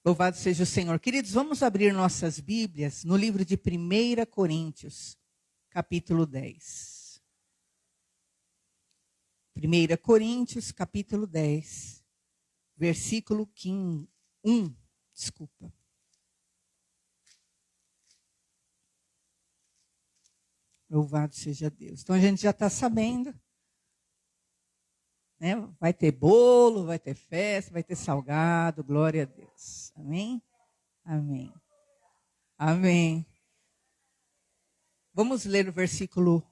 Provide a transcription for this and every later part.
Louvado seja o Senhor. Queridos, vamos abrir nossas Bíblias no livro de 1 Coríntios, capítulo 10. 1 Coríntios, capítulo 10, versículo 1. Desculpa. Louvado seja Deus. Então a gente já está sabendo, né? Vai ter bolo, vai ter festa, vai ter salgado, glória a Deus. Amém? Amém. Amém. Vamos ler o versículo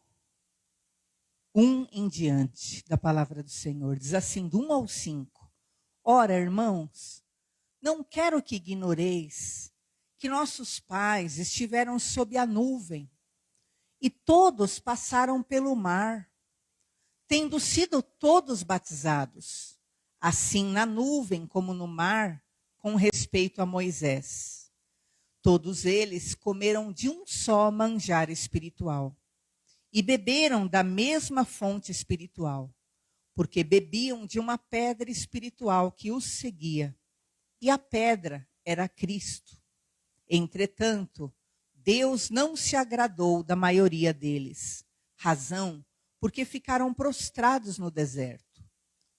1 em diante da palavra do Senhor. Diz assim, do 1 ao 5. Ora, irmãos, não quero que ignoreis que nossos pais estiveram sob a nuvem e todos passaram pelo mar, tendo sido todos batizados, assim na nuvem como no mar, com respeito a Moisés. Todos eles comeram de um só manjar espiritual e beberam da mesma fonte espiritual, porque bebiam de uma pedra espiritual que os seguia, e a pedra era Cristo. Entretanto, Deus não se agradou da maioria deles, razão porque ficaram prostrados no deserto.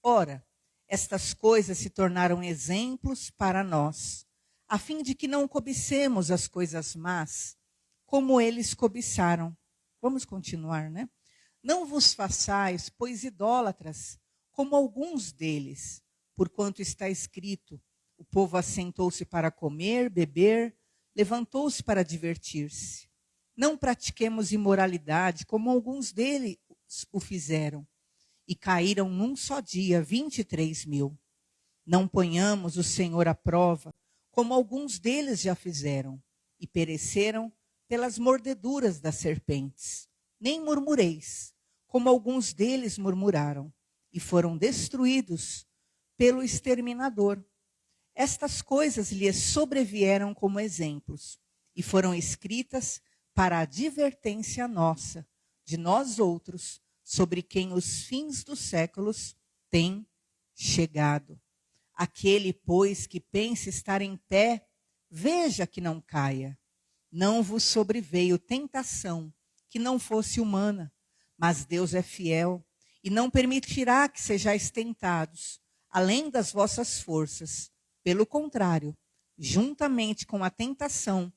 Ora, estas coisas se tornaram exemplos para nós, a fim de que não cobicemos as coisas más, como eles cobiçaram. Vamos continuar, né? Não vos façais, pois, idólatras, como alguns deles, porquanto está escrito, o povo assentou-se para comer, beber, levantou-se para divertir-se. Não pratiquemos imoralidade, como alguns deles o fizeram, e caíram num só dia 23.000. Não ponhamos o Senhor à prova, como alguns deles já fizeram, e pereceram pelas mordeduras das serpentes. Nem murmureis, como alguns deles murmuraram, e foram destruídos pelo exterminador. Estas coisas lhes sobrevieram como exemplos, e foram escritas para a advertência nossa, de nós outros, sobre quem os fins dos séculos têm chegado. Aquele, pois, que pensa estar em pé, veja que não caia. Não vos sobreveio tentação que não fosse humana, mas Deus é fiel e não permitirá que sejais tentados, além das vossas forças. Pelo contrário, juntamente com a tentação,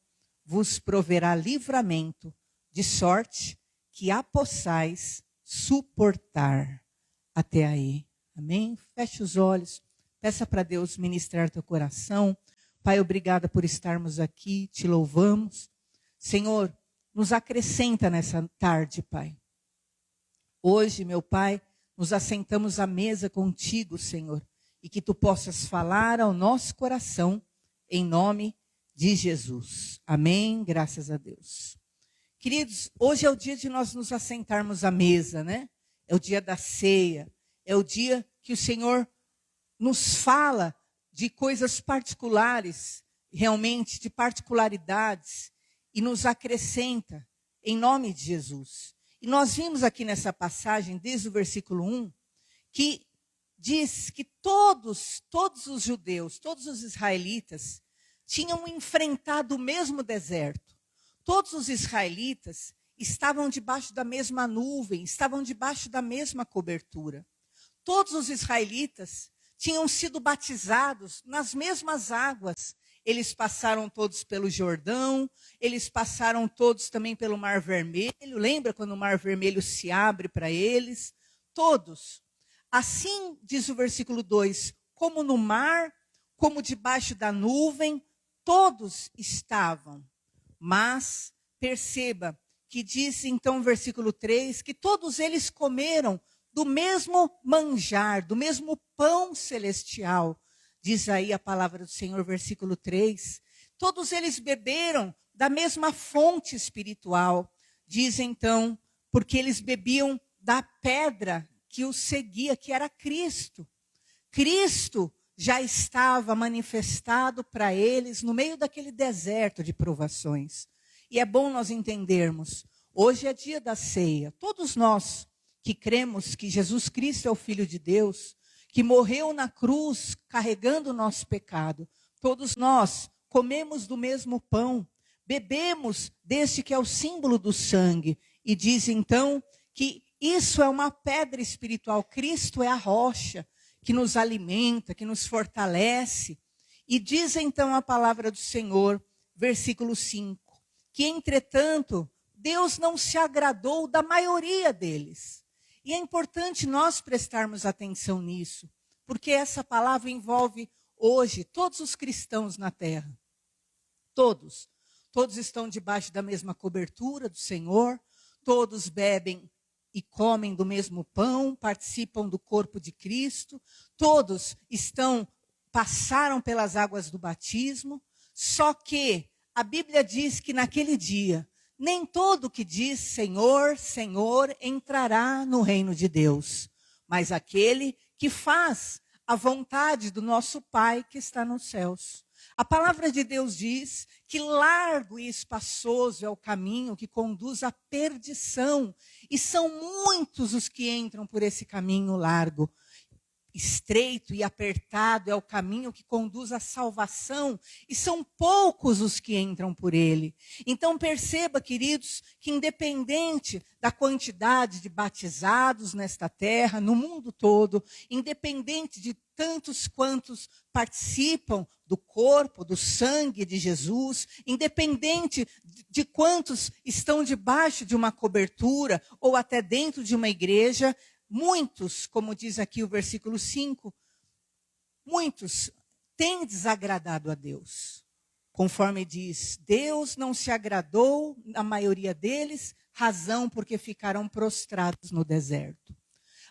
vos proverá livramento, de sorte que a possais suportar. Até aí. Amém? Feche os olhos. Peça para Deus ministrar teu coração. Pai, obrigada por estarmos aqui. Te louvamos. Senhor, nos acrescenta nessa tarde, Pai. Hoje, meu Pai, nos assentamos à mesa contigo, Senhor. E que tu possas falar ao nosso coração, em nome de Jesus. Amém? Graças a Deus. Queridos, hoje é o dia de nós nos assentarmos à mesa, né? É o dia da ceia. É o dia que o Senhor nos fala de coisas particulares, realmente de particularidades, e nos acrescenta em nome de Jesus. E nós vimos aqui nessa passagem, desde o versículo 1, que diz que todos os judeus, todos os israelitas, tinham enfrentado o mesmo deserto. Todos os israelitas estavam debaixo da mesma nuvem, estavam debaixo da mesma cobertura. Todos os israelitas tinham sido batizados nas mesmas águas. Eles passaram todos pelo Jordão, eles passaram todos também pelo Mar Vermelho. Lembra quando o Mar Vermelho se abre para eles? Todos. Assim, diz o versículo 2, como no mar, como debaixo da nuvem, todos estavam. Mas, perceba que diz então o versículo 3, que todos eles comeram do mesmo manjar, do mesmo pão celestial. Diz aí a palavra do Senhor, versículo 3. Todos eles beberam da mesma fonte espiritual. Diz então, porque eles bebiam da pedra que os seguia, que era Cristo. Cristo já estava manifestado para eles no meio daquele deserto de provações. E é bom nós entendermos, hoje é dia da ceia. Todos nós que cremos que Jesus Cristo é o Filho de Deus, que morreu na cruz carregando o nosso pecado, todos nós comemos do mesmo pão, bebemos deste que é o símbolo do sangue. E diz então que isso é uma pedra espiritual. Cristo é a rocha que nos alimenta, que nos fortalece. E diz então a palavra do Senhor, versículo 5, que entretanto Deus não se agradou da maioria deles. E é importante nós prestarmos atenção nisso, porque essa palavra envolve hoje todos os cristãos na terra. Todos. Todos estão debaixo da mesma cobertura do Senhor, todos bebem e comem do mesmo pão, participam do corpo de Cristo, todos passaram pelas águas do batismo, só que a Bíblia diz que naquele dia, nem todo que diz Senhor, Senhor entrará no reino de Deus, mas aquele que faz a vontade do nosso Pai que está nos céus. A palavra de Deus diz que largo e espaçoso é o caminho que conduz à perdição. E são muitos os que entram por esse caminho largo. Estreito e apertado é o caminho que conduz à salvação. E são poucos os que entram por ele. Então perceba, queridos, que independente da quantidade de batizados nesta terra, no mundo todo, independente de tantos quantos participam do corpo, do sangue de Jesus, independente de quantos estão debaixo de uma cobertura ou até dentro de uma igreja, muitos, como diz aqui o versículo 5, muitos têm desagradado a Deus. Conforme diz, Deus não se agradou, a maioria deles, razão porque ficaram prostrados no deserto.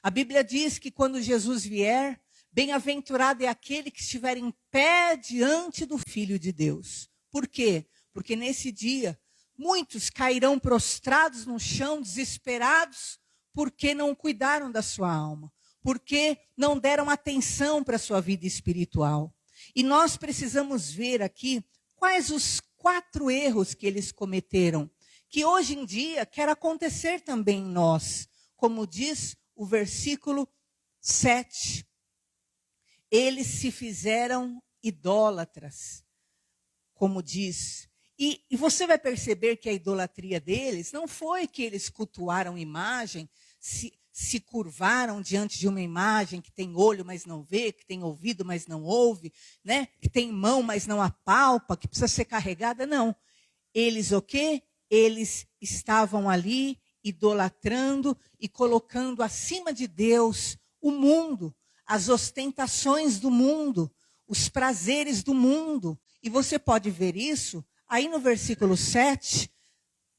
A Bíblia diz que quando Jesus vier, bem-aventurado é aquele que estiver em pé diante do Filho de Deus. Por quê? Porque nesse dia, muitos cairão prostrados no chão, desesperados, porque não cuidaram da sua alma, porque não deram atenção para a sua vida espiritual. E nós precisamos ver aqui quais os 4 erros que eles cometeram, que hoje em dia quer acontecer também em nós, como diz o versículo 7. Eles se fizeram idólatras, como diz. E você vai perceber que a idolatria deles não foi que eles cultuaram imagem, se curvaram diante de uma imagem que tem olho, mas não vê, que tem ouvido, mas não ouve, né? Que tem mão, mas não apalpa, que precisa ser carregada. Não. Eles o quê? Eles estavam ali idolatrando e colocando acima de Deus o mundo, as ostentações do mundo, os prazeres do mundo. E você pode ver isso aí no versículo 7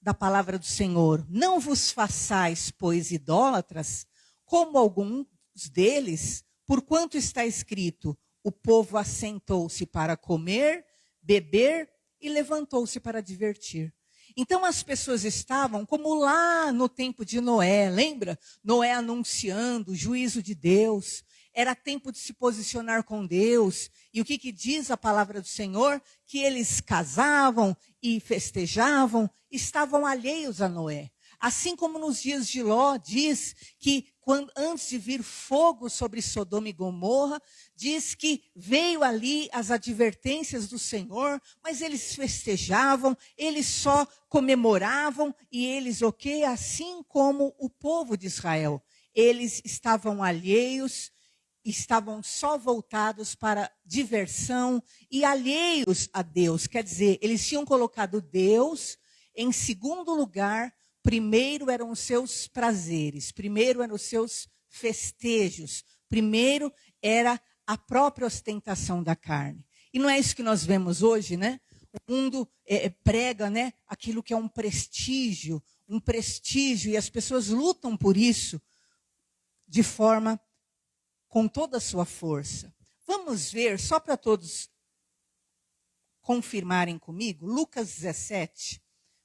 da palavra do Senhor. Não vos façais, pois, idólatras, como alguns deles, porquanto está escrito, o povo assentou-se para comer, beber e levantou-se para divertir. Então as pessoas estavam como lá no tempo de Noé, lembra? Noé anunciando o juízo de Deus. Era tempo de se posicionar com Deus. E o que diz a palavra do Senhor? Que eles casavam e festejavam, estavam alheios a Noé. Assim como nos dias de Ló, diz que antes de vir fogo sobre Sodoma e Gomorra, diz que veio ali as advertências do Senhor, mas eles festejavam, eles só comemoravam, e eles o quê? Assim como o povo de Israel. Eles estavam alheios, estavam só voltados para diversão e alheios a Deus. Quer dizer, eles tinham colocado Deus em segundo lugar. Primeiro eram os seus prazeres, primeiro eram os seus festejos, primeiro era a própria ostentação da carne. E não é isso que nós vemos hoje, né? O mundo prega, né, aquilo que é um prestígio, e as pessoas lutam por isso de forma com toda a sua força. Vamos ver, só para todos confirmarem comigo, Lucas 17,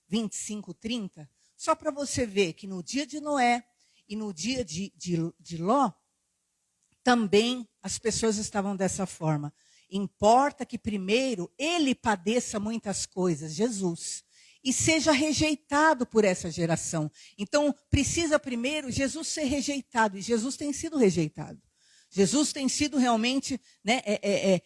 25, 30, só para você ver que no dia de Noé e no dia de Ló, também as pessoas estavam dessa forma. Importa que primeiro ele padeça muitas coisas, Jesus, e seja rejeitado por essa geração. Então, precisa primeiro Jesus ser rejeitado, e Jesus tem sido rejeitado. Jesus tem sido realmente, né,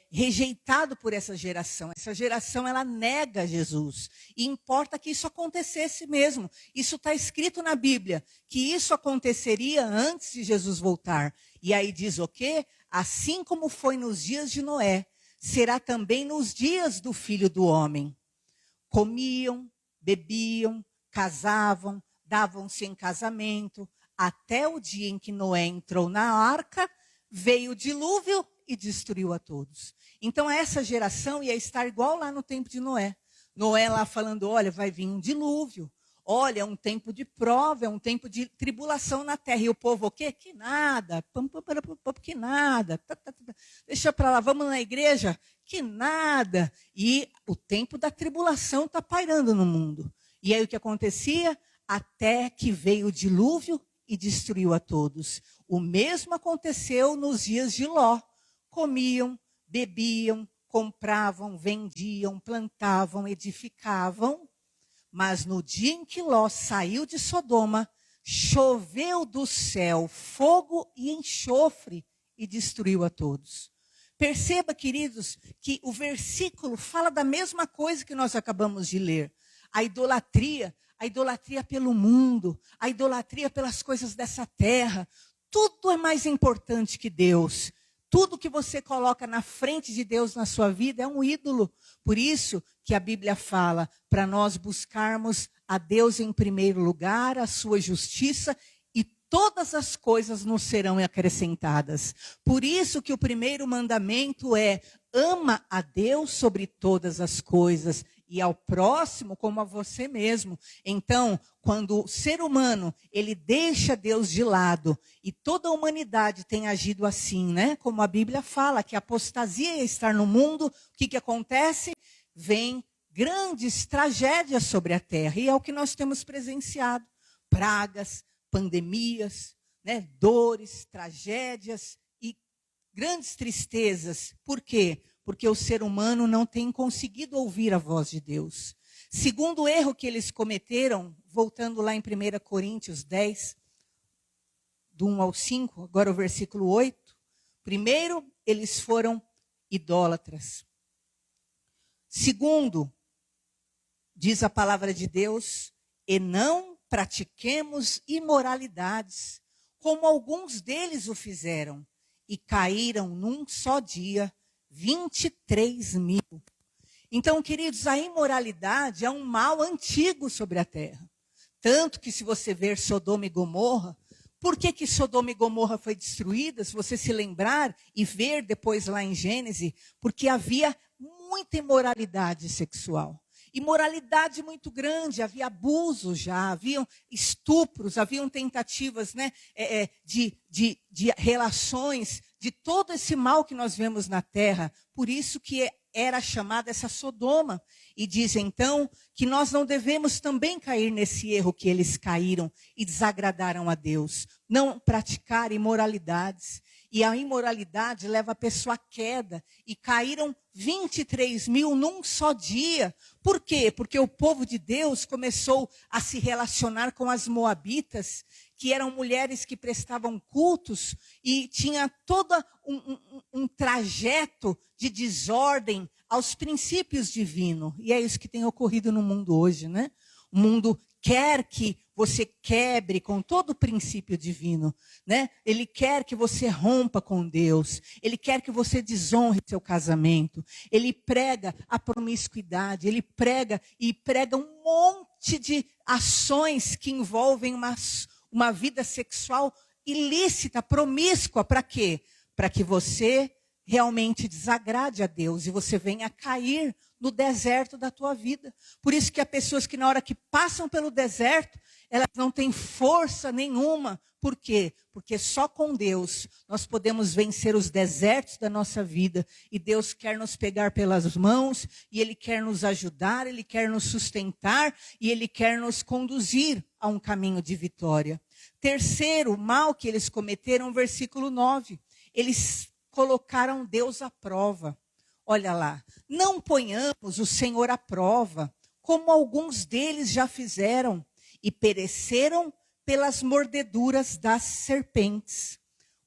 rejeitado por essa geração. Essa geração, ela nega Jesus. E importa que isso acontecesse mesmo. Isso está escrito na Bíblia, que isso aconteceria antes de Jesus voltar. E aí diz o quê? Assim como foi nos dias de Noé, será também nos dias do Filho do Homem. Comiam, bebiam, casavam, davam-se em casamento, até o dia em que Noé entrou na arca, veio o dilúvio e destruiu a todos. Então essa geração ia estar igual lá no tempo de Noé. Noé lá falando, olha, vai vir um dilúvio. Olha, é um tempo de prova, é um tempo de tribulação na terra. E o povo, o quê? Que nada. Que nada. Deixa para lá, vamos na igreja? Que nada. E o tempo da tribulação está pairando no mundo. E aí o que acontecia? Até que veio o dilúvio e destruiu a todos. O mesmo aconteceu nos dias de Ló. Comiam, bebiam, compravam, vendiam, plantavam, edificavam. Mas no dia em que Ló saiu de Sodoma, choveu do céu fogo e enxofre e destruiu a todos. Perceba, queridos, que o versículo fala da mesma coisa que nós acabamos de ler. A idolatria pelo mundo, a idolatria pelas coisas dessa terra. Tudo é mais importante que Deus. Tudo que você coloca na frente de Deus na sua vida é um ídolo. Por isso que a Bíblia fala para nós buscarmos a Deus em primeiro lugar, a sua justiça, e todas as coisas nos serão acrescentadas. Por isso que o primeiro mandamento é: ama a Deus sobre todas as coisas e ao próximo como a você mesmo. Então, quando o ser humano, ele deixa Deus de lado, e toda a humanidade tem agido assim, né? Como a Bíblia fala, que a apostasia ia estar no mundo, o que acontece? Vem grandes tragédias sobre a terra, e é o que nós temos presenciado. Pragas, pandemias, né? Dores, tragédias e grandes tristezas. Por quê? Porque o ser humano não tem conseguido ouvir a voz de Deus. Segundo erro que eles cometeram, voltando lá em 1 Coríntios 10, do 1 ao 5, agora o versículo 8. Primeiro, eles foram idólatras. Segundo, diz a palavra de Deus, e não pratiquemos imoralidades, como alguns deles o fizeram, e caíram num só dia 23.000. Então, queridos, a imoralidade é um mal antigo sobre a terra. Tanto que se você ver Sodoma e Gomorra, por que Sodoma e Gomorra foi destruída? Se você se lembrar e ver depois lá em Gênesis, porque havia muita imoralidade sexual. Imoralidade muito grande, havia abuso já, haviam estupros, haviam tentativas, né, de relações, de todo esse mal que nós vemos na terra. Por isso que era chamada essa Sodoma. E diz então que nós não devemos também cair nesse erro que eles caíram e desagradaram a Deus. Não praticar imoralidades. E a imoralidade leva a pessoa à queda. E caíram 23.000 num só dia. Por quê? Porque o povo de Deus começou a se relacionar com as moabitas, que eram mulheres que prestavam cultos e tinha todo um trajeto de desordem aos princípios divinos. E é isso que tem ocorrido no mundo hoje, né? O mundo quer que você quebre com todo o princípio divino, né? Ele quer que você rompa com Deus. Ele quer que você desonre seu casamento. Ele prega a promiscuidade. Ele prega um monte de ações que envolvem uma vida sexual ilícita, promíscua. Para quê? Para que você realmente desagrade a Deus e você venha a cair no deserto da tua vida. Por isso que há pessoas que na hora que passam pelo deserto, elas não têm força nenhuma. Por quê? Porque só com Deus nós podemos vencer os desertos da nossa vida. E Deus quer nos pegar pelas mãos, e Ele quer nos ajudar, Ele quer nos sustentar, e Ele quer nos conduzir a um caminho de vitória. Terceiro mal que eles cometeram, versículo 9. Eles colocaram Deus à prova. Olha lá, não ponhamos o Senhor à prova, como alguns deles já fizeram, e pereceram pelas mordeduras das serpentes.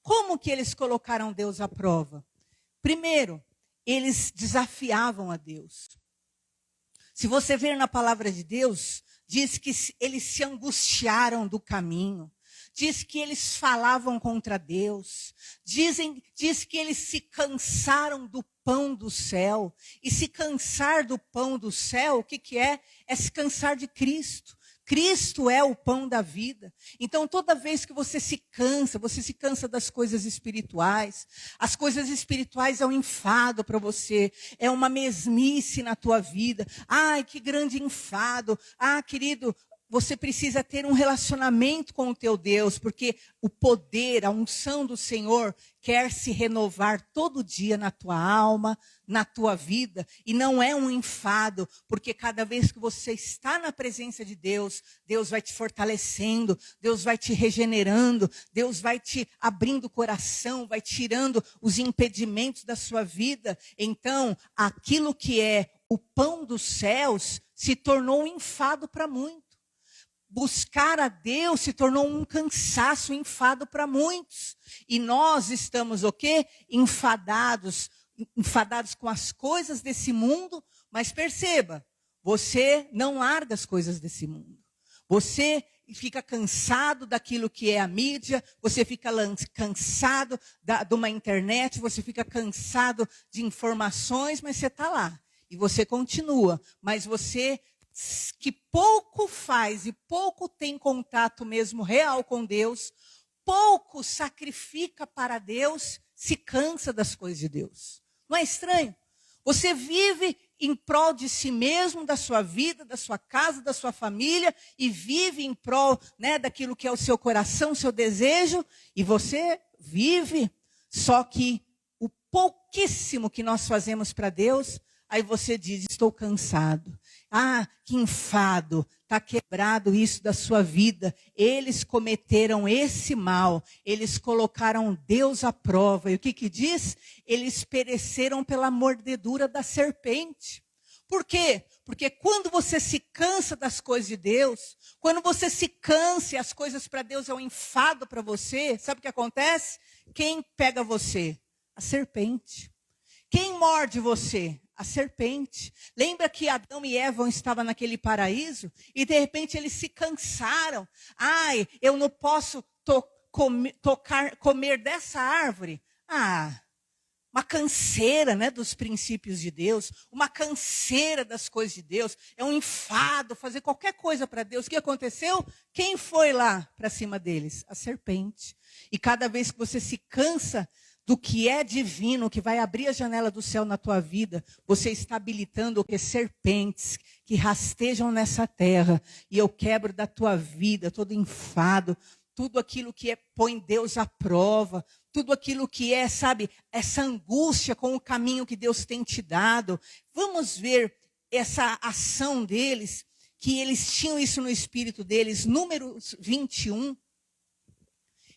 Como que eles colocaram Deus à prova? Primeiro, eles desafiavam a Deus. Se você ver na palavra de Deus, diz que eles se angustiaram do caminho. Diz que eles falavam contra Deus. Diz que eles se cansaram do pão do céu. E se cansar do pão do céu, o que é? É se cansar de Cristo. Cristo é o pão da vida. Então, toda vez que você se cansa das coisas espirituais. As coisas espirituais é um enfado para você. É uma mesmice na tua vida. Ai, que grande enfado. Ah, querido, você precisa ter um relacionamento com o teu Deus, porque o poder, a unção do Senhor quer se renovar todo dia na tua alma, na tua vida. E não é um enfado, porque cada vez que você está na presença de Deus, Deus vai te fortalecendo, Deus vai te regenerando, Deus vai te abrindo o coração, vai tirando os impedimentos da sua vida. Então, aquilo que é o pão dos céus se tornou um enfado para muitos. Buscar a Deus se tornou um cansaço, um enfado para muitos. E nós estamos o quê? Enfadados com as coisas desse mundo, mas perceba, você não larga as coisas desse mundo. Você fica cansado daquilo que é a mídia, você fica cansado de uma internet, você fica cansado de informações, mas você está lá. E você continua, mas você que pouco faz e pouco tem contato mesmo real com Deus, pouco sacrifica para Deus, se cansa das coisas de Deus. Não é estranho? Você vive em prol de si mesmo, da sua vida, da sua casa, da sua família, e vive em prol, né, daquilo que é o seu coração, o seu desejo, e você vive, só que o pouquíssimo que nós fazemos para Deus, aí você diz, estou cansado. Ah, que enfado, está quebrado isso da sua vida. Eles cometeram esse mal, eles colocaram Deus à prova. E o que diz? Eles pereceram pela mordedura da serpente. Por quê? Porque quando você se cansa das coisas de Deus, quando você se cansa e as coisas para Deus é um enfado para você, sabe o que acontece? Quem pega você? A serpente. Quem morde você? A serpente. Lembra que Adão e Eva estavam naquele paraíso? E de repente eles se cansaram. Ai, eu não posso comer dessa árvore. Ah, uma canseira, né, dos princípios de Deus. Uma canseira das coisas de Deus. É um enfado fazer qualquer coisa para Deus. O que aconteceu? Quem foi lá para cima deles? A serpente. E cada vez que você se cansa do que é divino, que vai abrir a janela do céu na tua vida, você está habilitando o que? Serpentes que rastejam nessa terra. E eu quebro da tua vida todo enfado, tudo aquilo que põe Deus à prova, tudo aquilo que é, sabe, essa angústia com o caminho que Deus tem te dado. Vamos ver essa ação deles, que eles tinham isso no espírito deles. Números 21.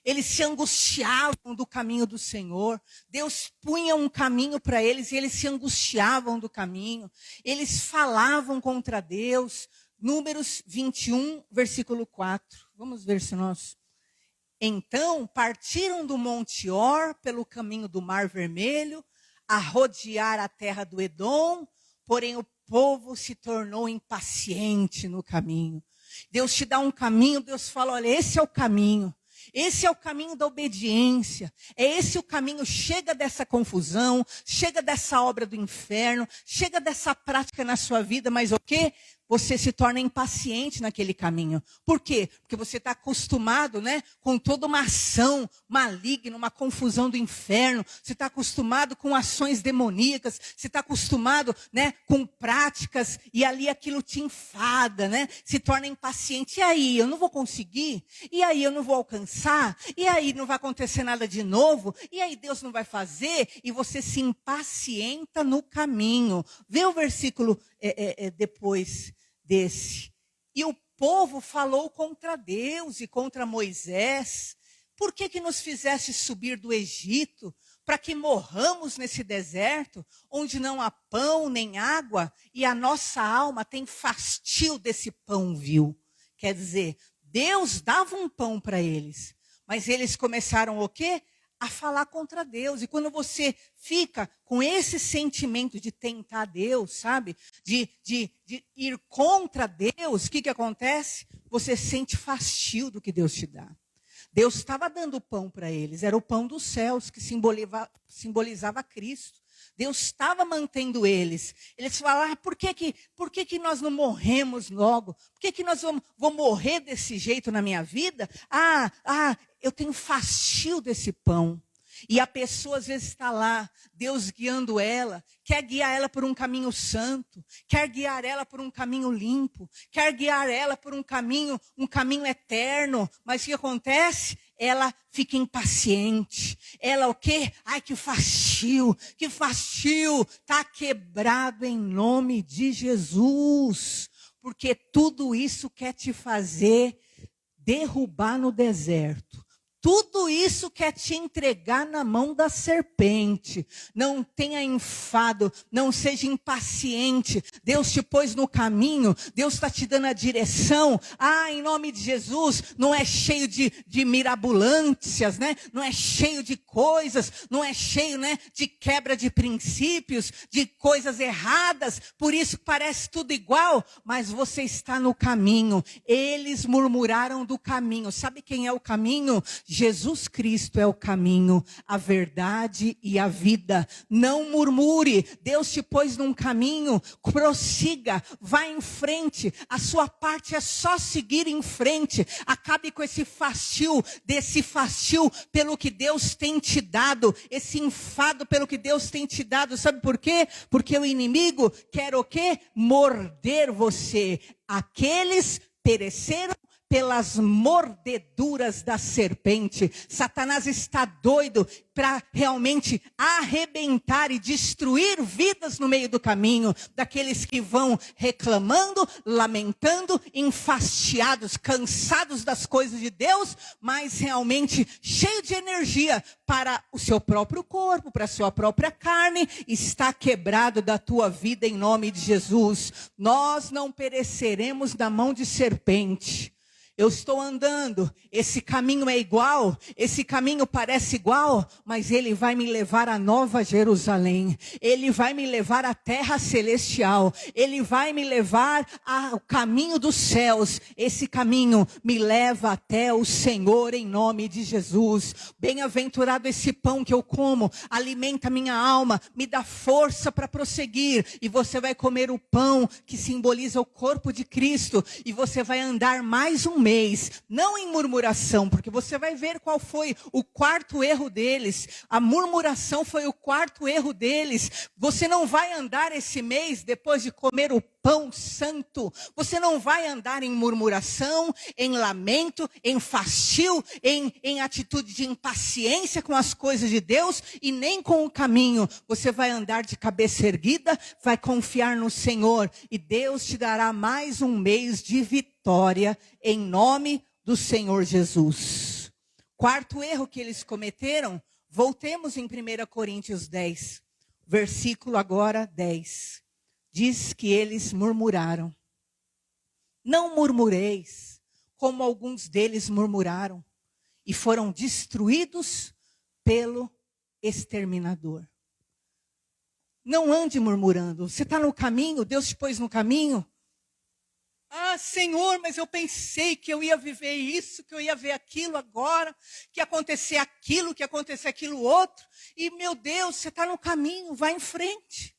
Eles se angustiavam do caminho do Senhor. Deus punha um caminho para eles e eles se angustiavam do caminho. Eles falavam contra Deus. Números 21, versículo 4. Vamos ver se nós... Então, partiram do Monte Or pelo caminho do Mar Vermelho, a rodear a terra do Edom, porém o povo se tornou impaciente no caminho. Deus te dá um caminho, Deus fala, olha, esse é o caminho. Esse é o caminho da obediência. É esse o caminho. Chega dessa confusão, chega dessa obra do inferno, chega dessa prática na sua vida, mas o quê? Você se torna impaciente naquele caminho. Por quê? Porque você está acostumado, né, com toda uma ação maligna, uma confusão do inferno. Você está acostumado com ações demoníacas. Você está acostumado, né, com práticas e ali aquilo te enfada, né? Se torna impaciente. E aí, eu não vou conseguir? E aí, eu não vou alcançar? E aí, não vai acontecer nada de novo? E aí, Deus não vai fazer? E você se impacienta no caminho. Vê o versículo depois desse. E o povo falou contra Deus e contra Moisés. Por que nos fizeste subir do Egito para que morramos nesse deserto, onde não há pão nem água, e a nossa alma tem fastio desse pão vil? Quer dizer, Deus dava um pão para eles, mas eles começaram o quê? a falar contra Deus. E quando você fica com esse sentimento de tentar Deus, sabe? De ir contra Deus, o que acontece? Você sente fastio do que Deus te dá. Deus estava dando pão para eles, era o pão dos céus, que simbolizava Cristo. Deus estava mantendo eles. Eles falaram, por que nós não morremos logo? Por que nós vamos morrer desse jeito na minha vida? Eu tenho fastio desse pão. E a pessoa às vezes está lá, Deus guiando ela, quer guiar ela por um caminho santo, quer guiar ela por um caminho limpo, quer guiar ela por um caminho eterno. Mas o que acontece? Ela fica impaciente. Ela o quê? Ai, que fastio, está quebrado em nome de Jesus. Porque tudo isso quer te fazer derrubar no deserto. Tudo isso quer te entregar na mão da serpente. Não tenha enfado, não seja impaciente. Deus te pôs no caminho, Deus está te dando a direção. Em nome de Jesus, não é cheio de mirabolâncias, né? Não é cheio de coisas, não é cheio, né, de quebra de princípios, de coisas erradas. Por isso parece tudo igual, mas você está no caminho. Eles murmuraram do caminho. Sabe quem é o caminho? Jesus Cristo é o caminho, a verdade e a vida. Não murmure. Deus te pôs num caminho, prossiga, vá em frente. A sua parte é só seguir em frente. Acabe com esse fastio pelo que Deus tem te dado, esse enfado pelo que Deus tem te dado. Sabe por quê? Porque o inimigo quer o quê? Morder você. Aqueles pereceram pelas mordeduras da serpente. Satanás está doido para realmente arrebentar e destruir vidas no meio do caminho, daqueles que vão reclamando, lamentando, enfastiados, cansados das coisas de Deus, mas realmente cheio de energia para o seu próprio corpo, para a sua própria carne. Está quebrado da tua vida em nome de Jesus. Nós não pereceremos da mão de serpente. Eu estou andando, esse caminho é igual, esse caminho parece igual, mas ele vai me levar à Nova Jerusalém, ele vai me levar à terra celestial, ele vai me levar ao caminho dos céus. Esse caminho me leva até o Senhor em nome de Jesus. Bem-aventurado esse pão que eu como, alimenta minha alma, me dá força para prosseguir. E você vai comer o pão que simboliza o corpo de Cristo, e você vai andar mais um mês, não em murmuração, porque você vai ver qual foi o quarto erro deles. A murmuração foi o quarto erro deles. Você não vai andar esse mês depois de comer o pão santo. Você não vai andar em murmuração, em lamento, em fastio, em atitude de impaciência com as coisas de Deus e nem com o caminho. Você vai andar de cabeça erguida, vai confiar no Senhor e Deus te dará mais um mês de vitória em nome do Senhor Jesus. Quarto erro que eles cometeram, voltemos em 1 Coríntios 10, versículo agora 10. Diz que eles murmuraram. Não murmureis, como alguns deles murmuraram, e foram destruídos pelo exterminador. Não ande murmurando. Você está no caminho, Deus te pôs no caminho. Senhor, mas eu pensei que eu ia viver isso, que eu ia ver aquilo agora, que ia acontecer aquilo outro. E meu Deus, você está no caminho, vai em frente.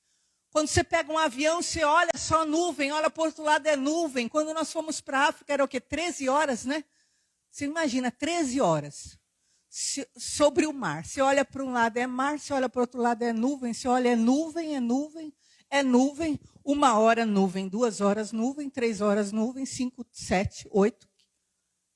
Quando você pega um avião, você olha só nuvem, olha para o outro lado é nuvem. Quando nós fomos para a África, era o quê? 13 horas, né? Você imagina, 13 horas sobre o mar. Você olha para um lado é mar, você olha para o outro lado é nuvem, você olha é nuvem, é nuvem, é nuvem. 1 hora nuvem, 2 horas nuvem, 3 horas nuvem, 5, 7, 8.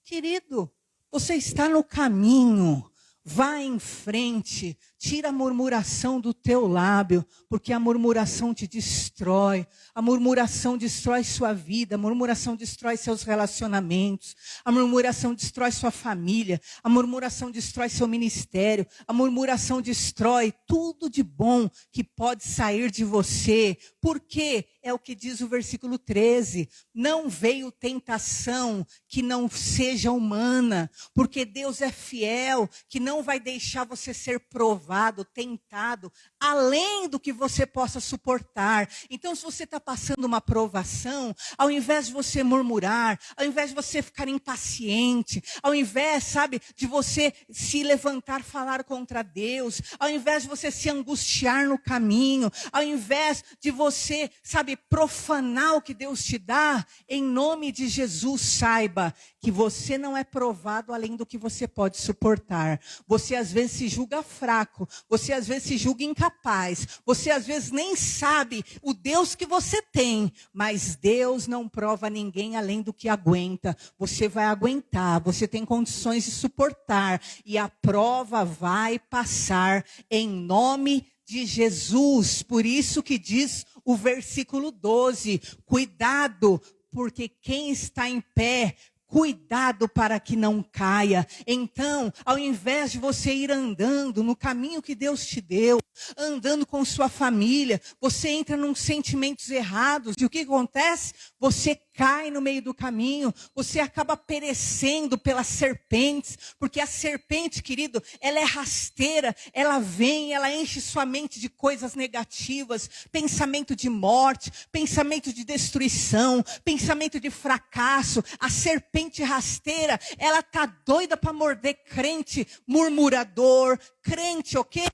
Querido, você está no caminho. Vá em frente, Tira a murmuração do teu lábio, porque a murmuração te destrói. A murmuração destrói sua vida, a murmuração destrói seus relacionamentos, a murmuração destrói sua família, a murmuração destrói seu ministério, a murmuração destrói tudo de bom que pode sair de você. Por quê? É o que diz o versículo 13. Não veio tentação que não seja humana, porque Deus é fiel, que não vai deixar você ser provado, tentado, além do que você possa suportar. Então, se você está passando uma provação, ao invés de você murmurar, ao invés de você ficar impaciente, ao invés, sabe, de você se levantar, falar contra Deus, ao invés de você se angustiar no caminho, ao invés de você, sabe, profanar o que Deus te dá, em nome de Jesus, saiba que você não é provado além do que você pode suportar. Você às vezes se julga fraco, você às vezes se julga incapaz, você às vezes nem sabe o Deus que você tem, mas Deus não prova ninguém além do que aguenta. Você vai aguentar, você tem condições de suportar, e a prova vai passar em nome de Jesus. Por isso que diz o versículo 12, cuidado, porque quem está em pé, cuidado para que não caia. Então, ao invés de você ir andando no caminho que Deus te deu, andando com sua família, você entra num sentimentos errados. E o que acontece? Você cai no meio do caminho, você acaba perecendo pelas serpentes, porque a serpente, querido, ela é rasteira, ela vem, ela enche sua mente de coisas negativas, pensamento de morte, pensamento de destruição, pensamento de fracasso. A serpente rasteira, ela tá doida para morder crente murmurador, crente o quê?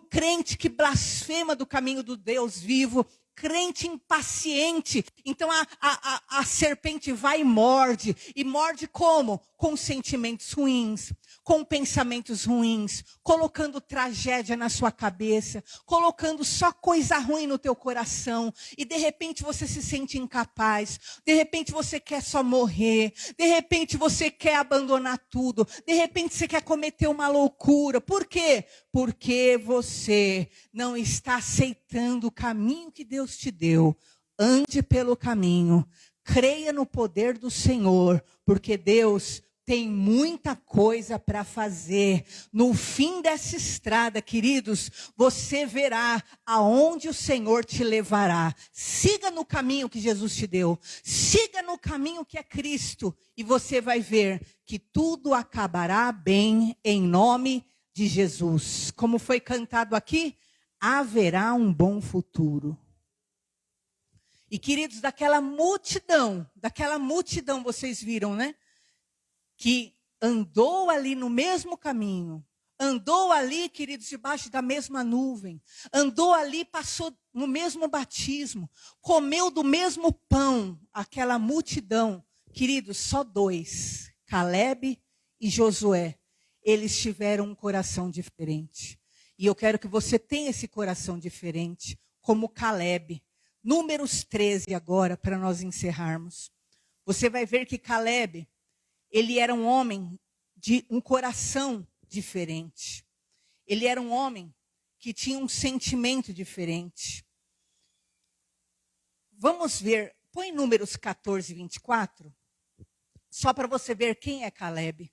Crente que blasfema do caminho do Deus vivo, crente impaciente. Então a serpente vai e morde como? Com sentimentos ruins, com pensamentos ruins, colocando tragédia na sua cabeça, colocando só coisa ruim no teu coração, e de repente você se sente incapaz, de repente você quer só morrer, de repente você quer abandonar tudo, de repente você quer cometer uma loucura. Por quê? Porque você não está aceitando o caminho que Deus te deu. Ande pelo caminho, creia no poder do Senhor, porque Deus tem muita coisa para fazer. No fim dessa estrada, queridos, você verá aonde o Senhor te levará. Siga no caminho que Jesus te deu. Siga no caminho que é Cristo. E você vai ver que tudo acabará bem em nome de Jesus. Como foi cantado aqui, haverá um bom futuro. E queridos, daquela multidão, vocês viram, né? Que andou ali no mesmo caminho, andou ali, queridos, debaixo da mesma nuvem, andou ali, passou no mesmo batismo, comeu do mesmo pão, aquela multidão, queridos, só dois, Caleb e Josué, eles tiveram um coração diferente. E eu quero que você tenha esse coração diferente, como Caleb. Números 13 agora, para nós encerrarmos. Você vai ver que Caleb, ele era um homem de um coração diferente. Ele era um homem que tinha um sentimento diferente. Vamos ver, põe Números 14, 24, só para você ver quem é Caleb.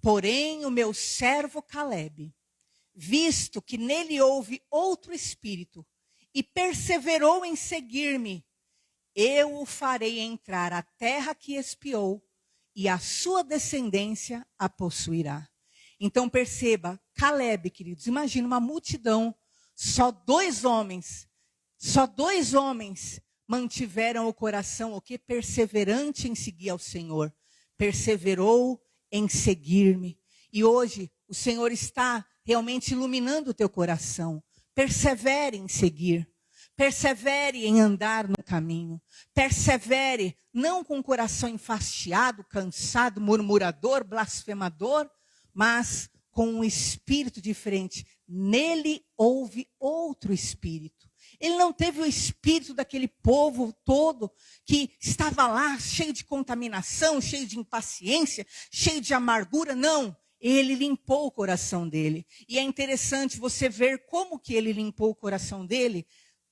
Porém, o meu servo Caleb, visto que nele houve outro espírito, e perseverou em seguir-me, eu o farei entrar à terra que espiou, e a sua descendência a possuirá. Então perceba, Caleb, queridos, imagina uma multidão, só dois homens mantiveram o coração, o que? Perseverante em seguir ao Senhor. Perseverou em seguir-me. E hoje o Senhor está realmente iluminando o teu coração. Persevere em seguir. Persevere em andar no caminho. Persevere, não com o coração enfastiado, cansado, murmurador, blasfemador, mas com um espírito diferente. Nele houve outro espírito. Ele não teve o espírito daquele povo todo que estava lá cheio de contaminação, cheio de impaciência, cheio de amargura. Não, ele limpou o coração dele. E é interessante você ver como que ele limpou o coração dele.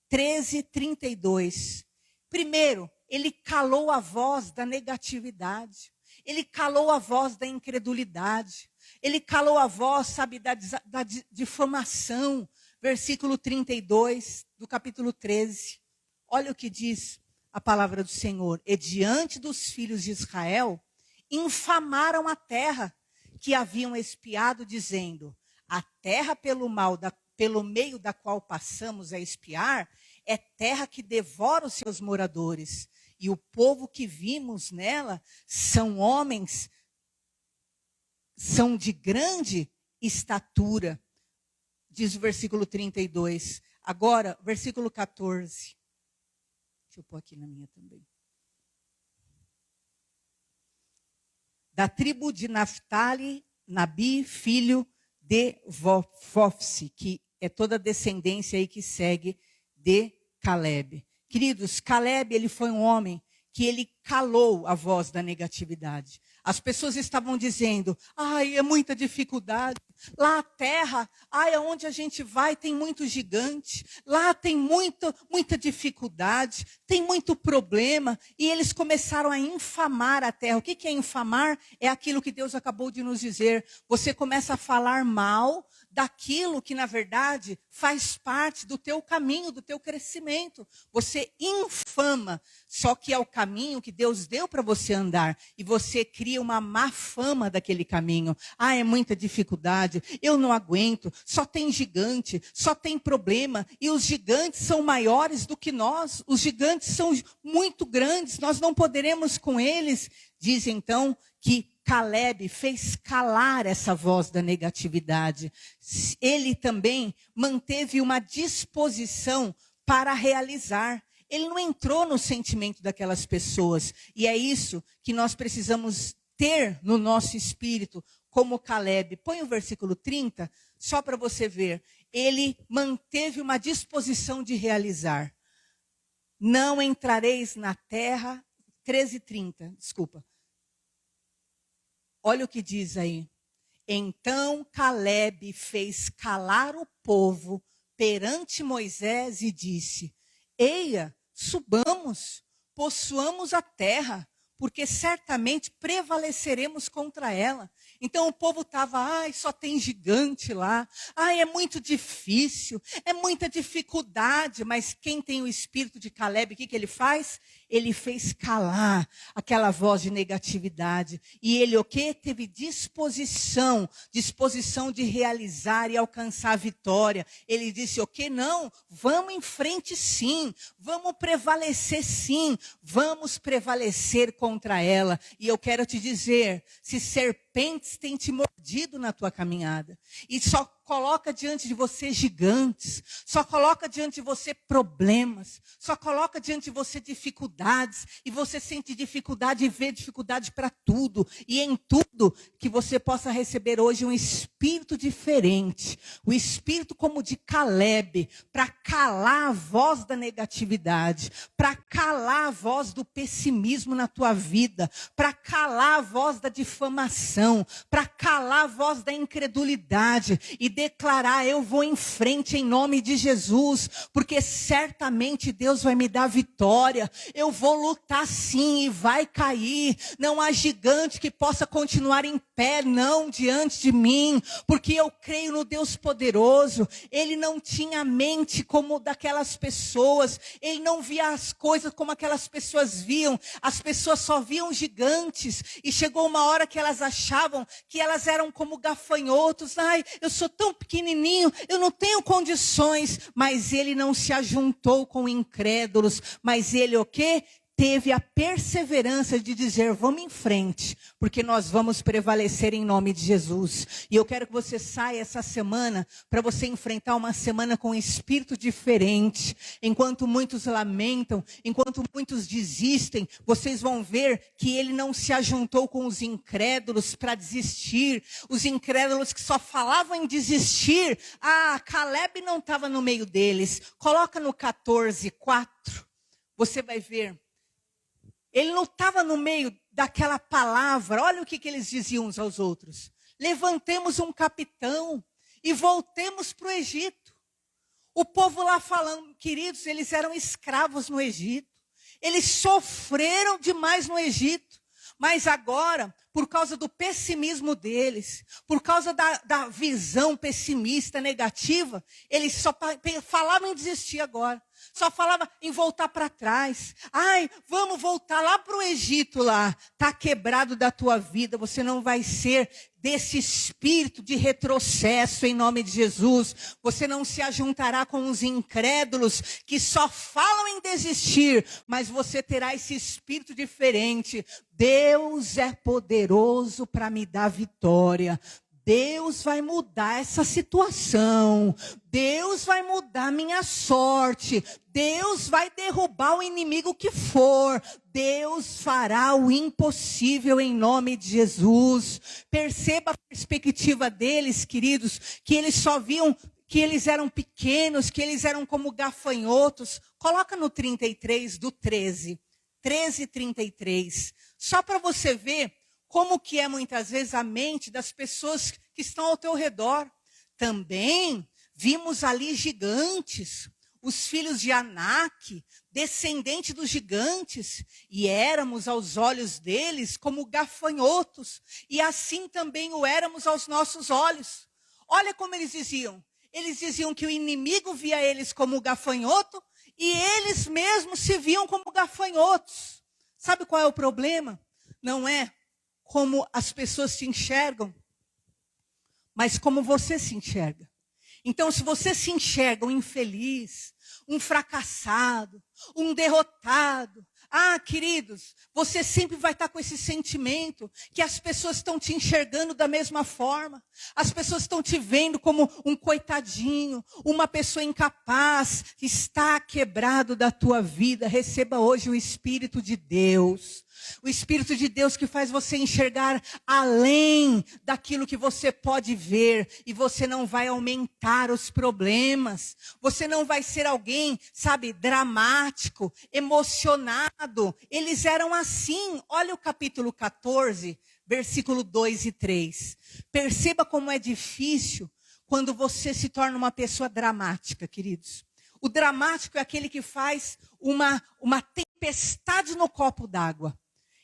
13:32. Primeiro, ele calou a voz da negatividade. Ele calou a voz da incredulidade. Ele calou a voz, sabe, da difamação. Versículo 32 do capítulo 13. Olha o que diz a palavra do Senhor. E diante dos filhos de Israel, infamaram a terra que haviam espiado, dizendo: a terra pelo meio da qual passamos a espiar, é terra que devora os seus moradores. E o povo que vimos nela são homens, são de grande estatura. Diz o versículo 32. Agora, versículo 14. Deixa eu pôr aqui na minha também. Da tribo de Naftali, Nabi, filho de Vofsi, que é toda a descendência aí que segue de Caleb. Queridos, Caleb, ele foi um homem que ele calou a voz da negatividade. As pessoas estavam dizendo: ai, é muita dificuldade. Lá a terra, ai, aonde a gente vai tem muito gigante. Lá tem muita dificuldade, tem muito problema. E eles começaram a infamar a terra. O que é infamar? É aquilo que Deus acabou de nos dizer. Você começa a falar mal daquilo que, na verdade, faz parte do teu caminho, do teu crescimento. Você infama, só que é o caminho que Deus deu para você andar. E você cria uma má fama daquele caminho. Ah, é muita dificuldade, eu não aguento, só tem gigante, só tem problema. E os gigantes são maiores do que nós. Os gigantes são muito grandes, nós não poderemos com eles. Diz então que Caleb fez calar essa voz da negatividade. Ele também manteve uma disposição para realizar. Ele não entrou no sentimento daquelas pessoas. E é isso que nós precisamos ter no nosso espírito, como Caleb. Põe o versículo 30, só para você ver. Ele manteve uma disposição de realizar. Não entrareis na terra, 13:30, desculpa. Olha o que diz aí. Então Caleb fez calar o povo perante Moisés e disse: eia, subamos, possuamos a terra, porque certamente prevaleceremos contra ela. Então o povo estava: ai, só tem gigante lá, ai, é muito difícil, é muita dificuldade. Mas quem tem o espírito de Caleb, o que ele faz? Ele fez calar aquela voz de negatividade. E ele o quê? Teve disposição de realizar e alcançar a vitória. Ele disse o quê? Não, vamos em frente sim, vamos prevalecer sim, vamos prevalecer contra ela. E eu quero te dizer, se serpentes têm te mordido na tua caminhada, e só coloca diante de você gigantes, só coloca diante de você problemas, só coloca diante de você dificuldades, e você sente dificuldade e vê dificuldade para tudo, e em tudo que você possa receber hoje um espírito diferente, o espírito como de Caleb, para calar a voz da negatividade, para calar a voz do pessimismo na tua vida, para calar a voz da difamação, para calar a voz da incredulidade e declarar: eu vou em frente em nome de Jesus, porque certamente Deus vai me dar vitória. Eu vou lutar sim e vai cair. Não há gigante que possa continuar em pé, não, diante de mim, porque eu creio no Deus poderoso. Ele não tinha mente como daquelas pessoas, ele não via as coisas como aquelas pessoas viam. As pessoas só viam gigantes, e chegou uma hora que elas achavam que elas eram como gafanhotos. Ai, eu sou tão pequenininho, eu não tenho condições. Mas ele não se ajuntou com incrédulos, mas ele o quê? Teve a perseverança de dizer: vamos em frente, porque nós vamos prevalecer em nome de Jesus. E eu quero que você saia essa semana, para você enfrentar uma semana com um espírito diferente. Enquanto muitos lamentam, enquanto muitos desistem, vocês vão ver que ele não se ajuntou com os incrédulos para desistir. Os incrédulos que só falavam em desistir. Ah, Caleb não estava no meio deles. Coloca no 14:4, você vai ver. Ele não estava no meio daquela palavra. Olha o que eles diziam uns aos outros. levantemos um capitão e voltemos para o Egito. O povo lá falando, queridos, eles eram escravos no Egito. Eles sofreram demais no Egito. Mas agora, por causa do pessimismo deles, por causa da visão pessimista, negativa, eles só falavam em desistir agora. Só falavam em voltar para trás. Ai, vamos voltar lá para o Egito lá. Está quebrado da tua vida, você não vai ser desse espírito de retrocesso em nome de Jesus. Você não se ajuntará com os incrédulos que só falam em desistir, mas você terá esse espírito diferente. Deus é poderoso para me dar vitória. Deus vai mudar essa situação. Deus vai mudar minha sorte. Deus vai derrubar o inimigo que for. Deus fará o impossível em nome de Jesus. Perceba a perspectiva deles, queridos, que eles só viam que eles eram pequenos, que eles eram como gafanhotos. Coloca no 33 do 13. 13:33. Só para você ver como que é muitas vezes a mente das pessoas que estão ao teu redor. Também vimos ali gigantes, os filhos de Anak, descendente dos gigantes, e éramos aos olhos deles como gafanhotos, e assim também o éramos aos nossos olhos. Olha como eles diziam. Eles diziam que o inimigo via eles como gafanhoto, e eles mesmos se viam como gafanhotos. Sabe qual é o problema? Não é como as pessoas se enxergam, mas como você se enxerga. Então, se você se enxerga um infeliz, um fracassado, um derrotado, queridos, você sempre vai estar com esse sentimento que as pessoas estão te enxergando da mesma forma. As pessoas estão te vendo como um coitadinho, uma pessoa incapaz. Está quebrado da tua vida. Receba hoje o Espírito de Deus. O Espírito de Deus que faz você enxergar além daquilo que você pode ver. E você não vai aumentar os problemas. Você não vai ser alguém, dramático, emocionado. Eles eram assim. Olha o capítulo 14, versículo 2 e 3. Perceba como é difícil quando você se torna uma pessoa dramática, queridos. O dramático é aquele que faz uma tempestade no copo d'água.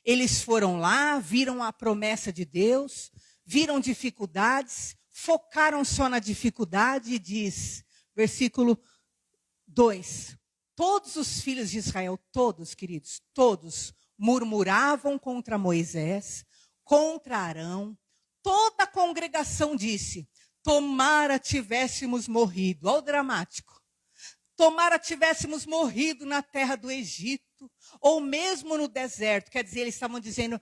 Eles foram lá, viram a promessa de Deus, viram dificuldades, focaram só na dificuldade e diz, versículo 2, todos os filhos de Israel, todos, queridos, todos murmuravam contra Moisés, contra Arão. Toda a congregação disse, tomara tivéssemos morrido. Olha o dramático. Tomara tivéssemos morrido na terra do Egito, ou mesmo no deserto. Quer dizer, eles estavam dizendo,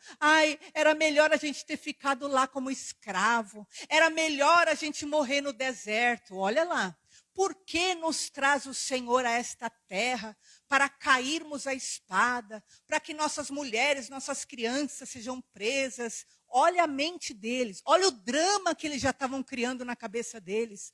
era melhor a gente ter ficado lá como escravo. Era melhor a gente morrer no deserto. Olha lá. Por que nos traz o Senhor a esta terra? Para cairmos à espada, para que nossas mulheres, nossas crianças sejam presas. Olha a mente deles, olha o drama que eles já estavam criando na cabeça deles.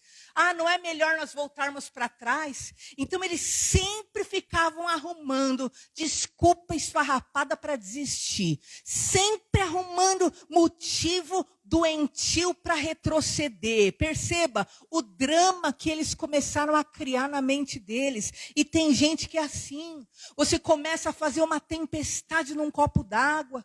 Não é melhor nós voltarmos para trás? Então eles sempre ficavam arrumando desculpa esfarrapada para desistir. Sempre arrumando motivo doentio para retroceder. Perceba o drama que eles começaram a criar na mente deles. E tem gente que é assim. Você começa a fazer uma tempestade num copo d'água.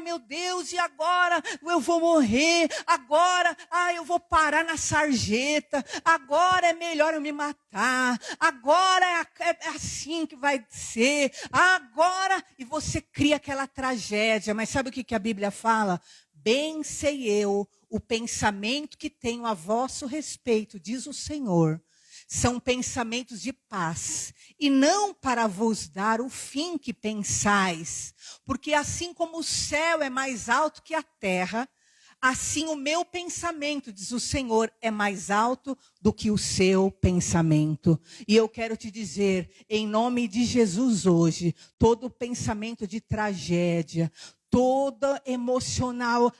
Meu Deus, e agora eu vou morrer? Agora, eu vou parar na sarjeta. Agora é melhor eu me matar. Agora é assim que vai ser. Agora, e você cria aquela tragédia. Mas sabe o que a Bíblia fala? Bem sei eu o pensamento que tenho a vosso respeito, diz o Senhor. São pensamentos de paz, e não para vos dar o fim que pensais. Porque assim como o céu é mais alto que a terra, assim o meu pensamento, diz o Senhor, é mais alto do que o seu pensamento. E eu quero te dizer, em nome de Jesus hoje, todo pensamento de tragédia, todo emocional,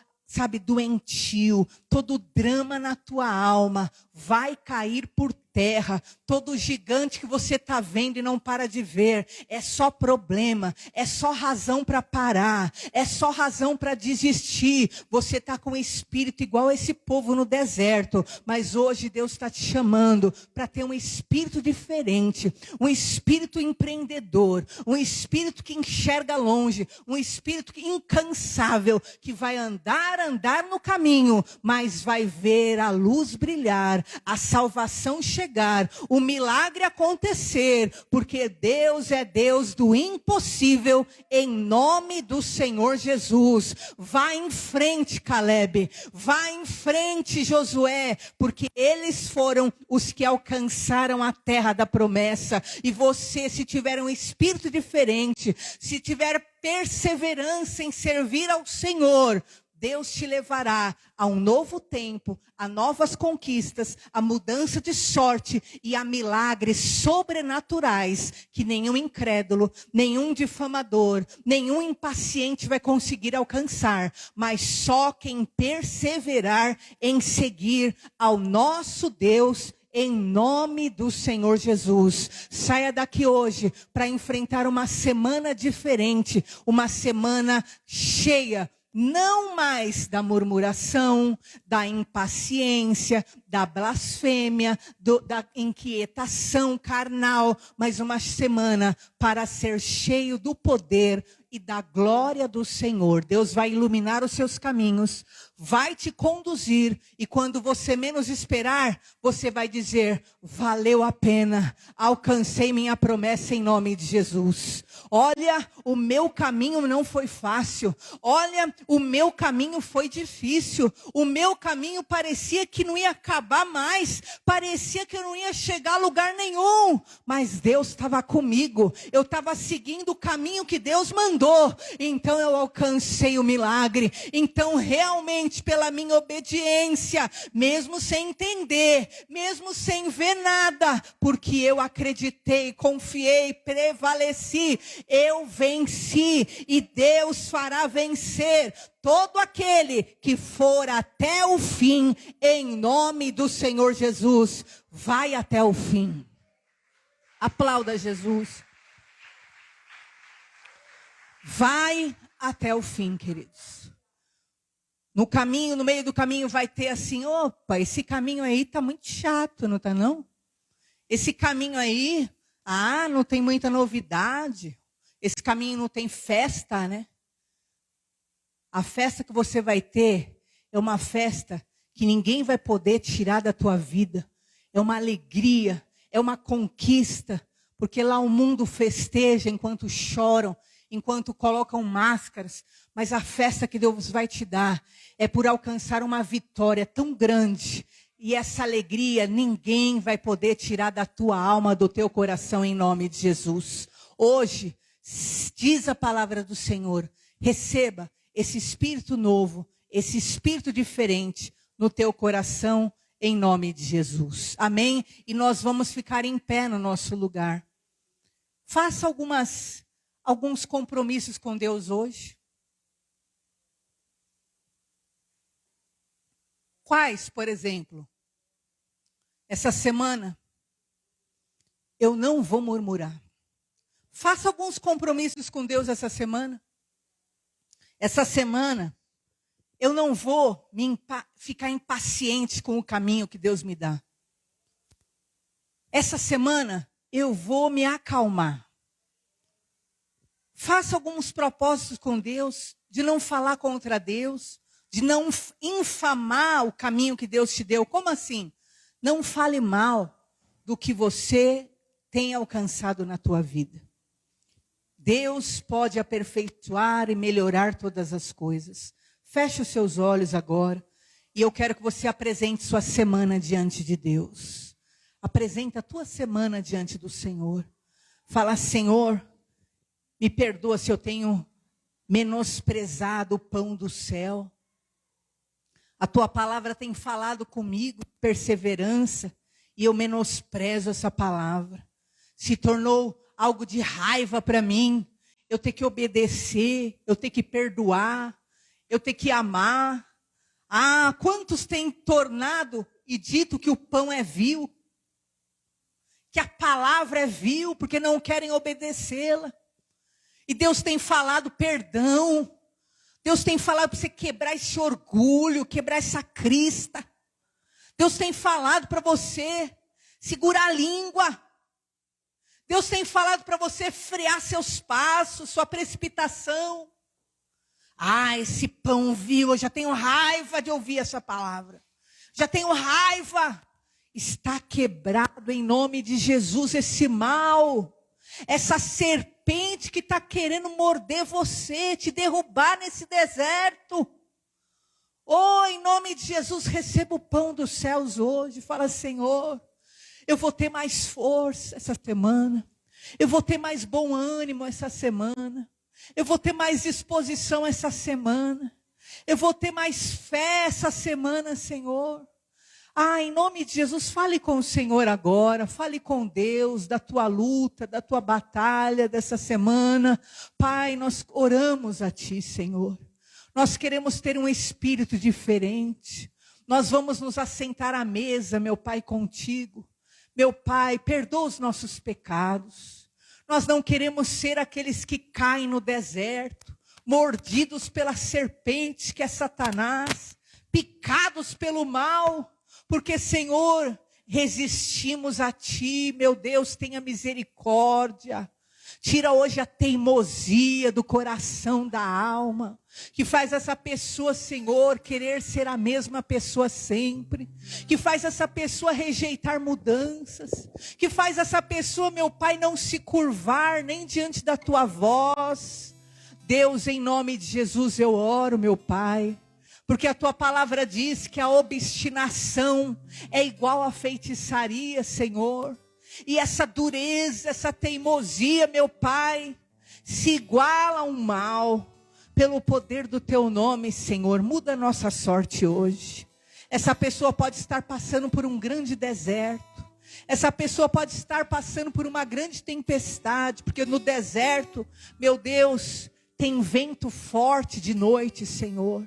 doentio, todo drama na tua alma vai cair por terra. todo gigante que você está vendo e não para de ver, é só problema, é só razão para parar, é só razão para desistir. Você está com um espírito igual a esse povo no deserto, mas hoje Deus está te chamando para ter um espírito diferente, um espírito empreendedor, um espírito que enxerga longe, um espírito incansável, que vai andar no caminho, mas vai ver a luz brilhar, a salvação chegar, o milagre acontecer, porque Deus é Deus do impossível, em nome do Senhor Jesus. Vai em frente, Caleb, vai em frente, Josué, porque eles foram os que alcançaram a terra da promessa. E você, se tiver um espírito diferente, se tiver perseverança em servir ao Senhor, Deus te levará a um novo tempo, a novas conquistas, a mudança de sorte e a milagres sobrenaturais que nenhum incrédulo, nenhum difamador, nenhum impaciente vai conseguir alcançar, mas só quem perseverar em seguir ao nosso Deus, em nome do Senhor Jesus. Saia daqui hoje para enfrentar uma semana diferente, uma semana cheia, não mais da murmuração, da impaciência, da blasfêmia, da inquietação carnal, mas uma semana para ser cheio do poder e da glória do Senhor. Deus vai iluminar os seus caminhos, vai te conduzir, e quando você menos esperar, você vai dizer: valeu a pena, alcancei minha promessa em nome de Jesus. Olha, o meu caminho não foi fácil, olha, o meu caminho foi difícil, o meu caminho parecia que não ia acabar mais, parecia que eu não ia chegar a lugar nenhum, mas Deus estava comigo, eu estava seguindo o caminho que Deus mandou, então eu alcancei o milagre. Então realmente, pela minha obediência, mesmo sem entender, mesmo sem ver nada, porque eu acreditei, confiei, prevaleci, eu venci, e Deus fará vencer todo aquele que for até o fim, em nome do Senhor Jesus. Vai até o fim. Aplauda Jesus. Vai até o fim, queridos. No caminho, no meio do caminho vai ter assim: opa, esse caminho aí tá muito chato, não tá não? Esse caminho aí, não tem muita novidade. Esse caminho não tem festa, né? A festa que você vai ter é uma festa que ninguém vai poder tirar da tua vida. É uma alegria, é uma conquista, porque lá o mundo festeja enquanto choram, enquanto colocam máscaras, mas a festa que Deus vai te dar é por alcançar uma vitória tão grande, e essa alegria ninguém vai poder tirar da tua alma, do teu coração, em nome de Jesus. Hoje, diz a palavra do Senhor, receba esse espírito novo, esse espírito diferente no teu coração, em nome de Jesus. Amém? E nós vamos ficar em pé no nosso lugar. Faça alguns compromissos com Deus hoje. Quais, por exemplo? Essa semana, eu não vou murmurar. Faça alguns compromissos com Deus essa semana. Essa semana, eu não vou ficar impaciente com o caminho que Deus me dá. Essa semana, eu vou me acalmar. Faça alguns propósitos com Deus, de não falar contra Deus, de não infamar o caminho que Deus te deu. Como assim? Não fale mal do que você tem alcançado na tua vida. Deus pode aperfeiçoar e melhorar todas as coisas. Feche os seus olhos agora, e eu quero que você apresente sua semana diante de Deus. Apresenta a tua semana diante do Senhor. Fala: Senhor, me perdoa se eu tenho menosprezado o pão do céu. A tua palavra tem falado comigo, perseverança, e eu menosprezo essa palavra. Se tornou algo de raiva para mim, eu ter que obedecer, eu ter que perdoar, eu ter que amar. Quantos têm tornado e dito que o pão é vil? que a palavra é vil, porque não querem obedecê-la. E Deus tem falado perdão. Deus tem falado para você quebrar esse orgulho, quebrar essa crista. Deus tem falado para você segurar a língua. Deus tem falado para você frear seus passos, sua precipitação. Ah, esse pão vil, eu já tenho raiva de ouvir essa palavra. Já tenho raiva. Está quebrado em nome de Jesus esse mal. Essa serpente que está querendo morder você, te derrubar nesse deserto. Oh, em nome de Jesus, receba o pão dos céus hoje. Fala, Senhor, eu vou ter mais força essa semana. Eu vou ter mais bom ânimo essa semana. Eu vou ter mais disposição essa semana. Eu vou ter mais fé essa semana, Senhor. Ah, em nome de Jesus, fale com o Senhor agora, fale com Deus da tua luta, da tua batalha dessa semana. Pai, nós oramos a Ti, Senhor. Nós queremos ter um espírito diferente. Nós vamos nos assentar à mesa, meu Pai, contigo. Meu Pai, perdoa os nossos pecados. Nós não queremos ser aqueles que caem no deserto, mordidos pela serpente que é Satanás, picados pelo mal. Porque, Senhor, resistimos a Ti, meu Deus, tenha misericórdia. Tira hoje a teimosia do coração, da alma, que faz essa pessoa, Senhor, querer ser a mesma pessoa sempre. Que faz essa pessoa rejeitar mudanças. Que faz essa pessoa, meu Pai, não se curvar nem diante da Tua voz. Deus, em nome de Jesus, eu oro, meu Pai. Porque a Tua palavra diz que a obstinação é igual à feitiçaria, Senhor. E essa dureza, essa teimosia, meu Pai, se iguala a um mal. Pelo poder do Teu nome, Senhor, muda a nossa sorte hoje. Essa pessoa pode estar passando por um grande deserto. Essa pessoa pode estar passando por uma grande tempestade. Porque no deserto, meu Deus, tem vento forte de noite, Senhor.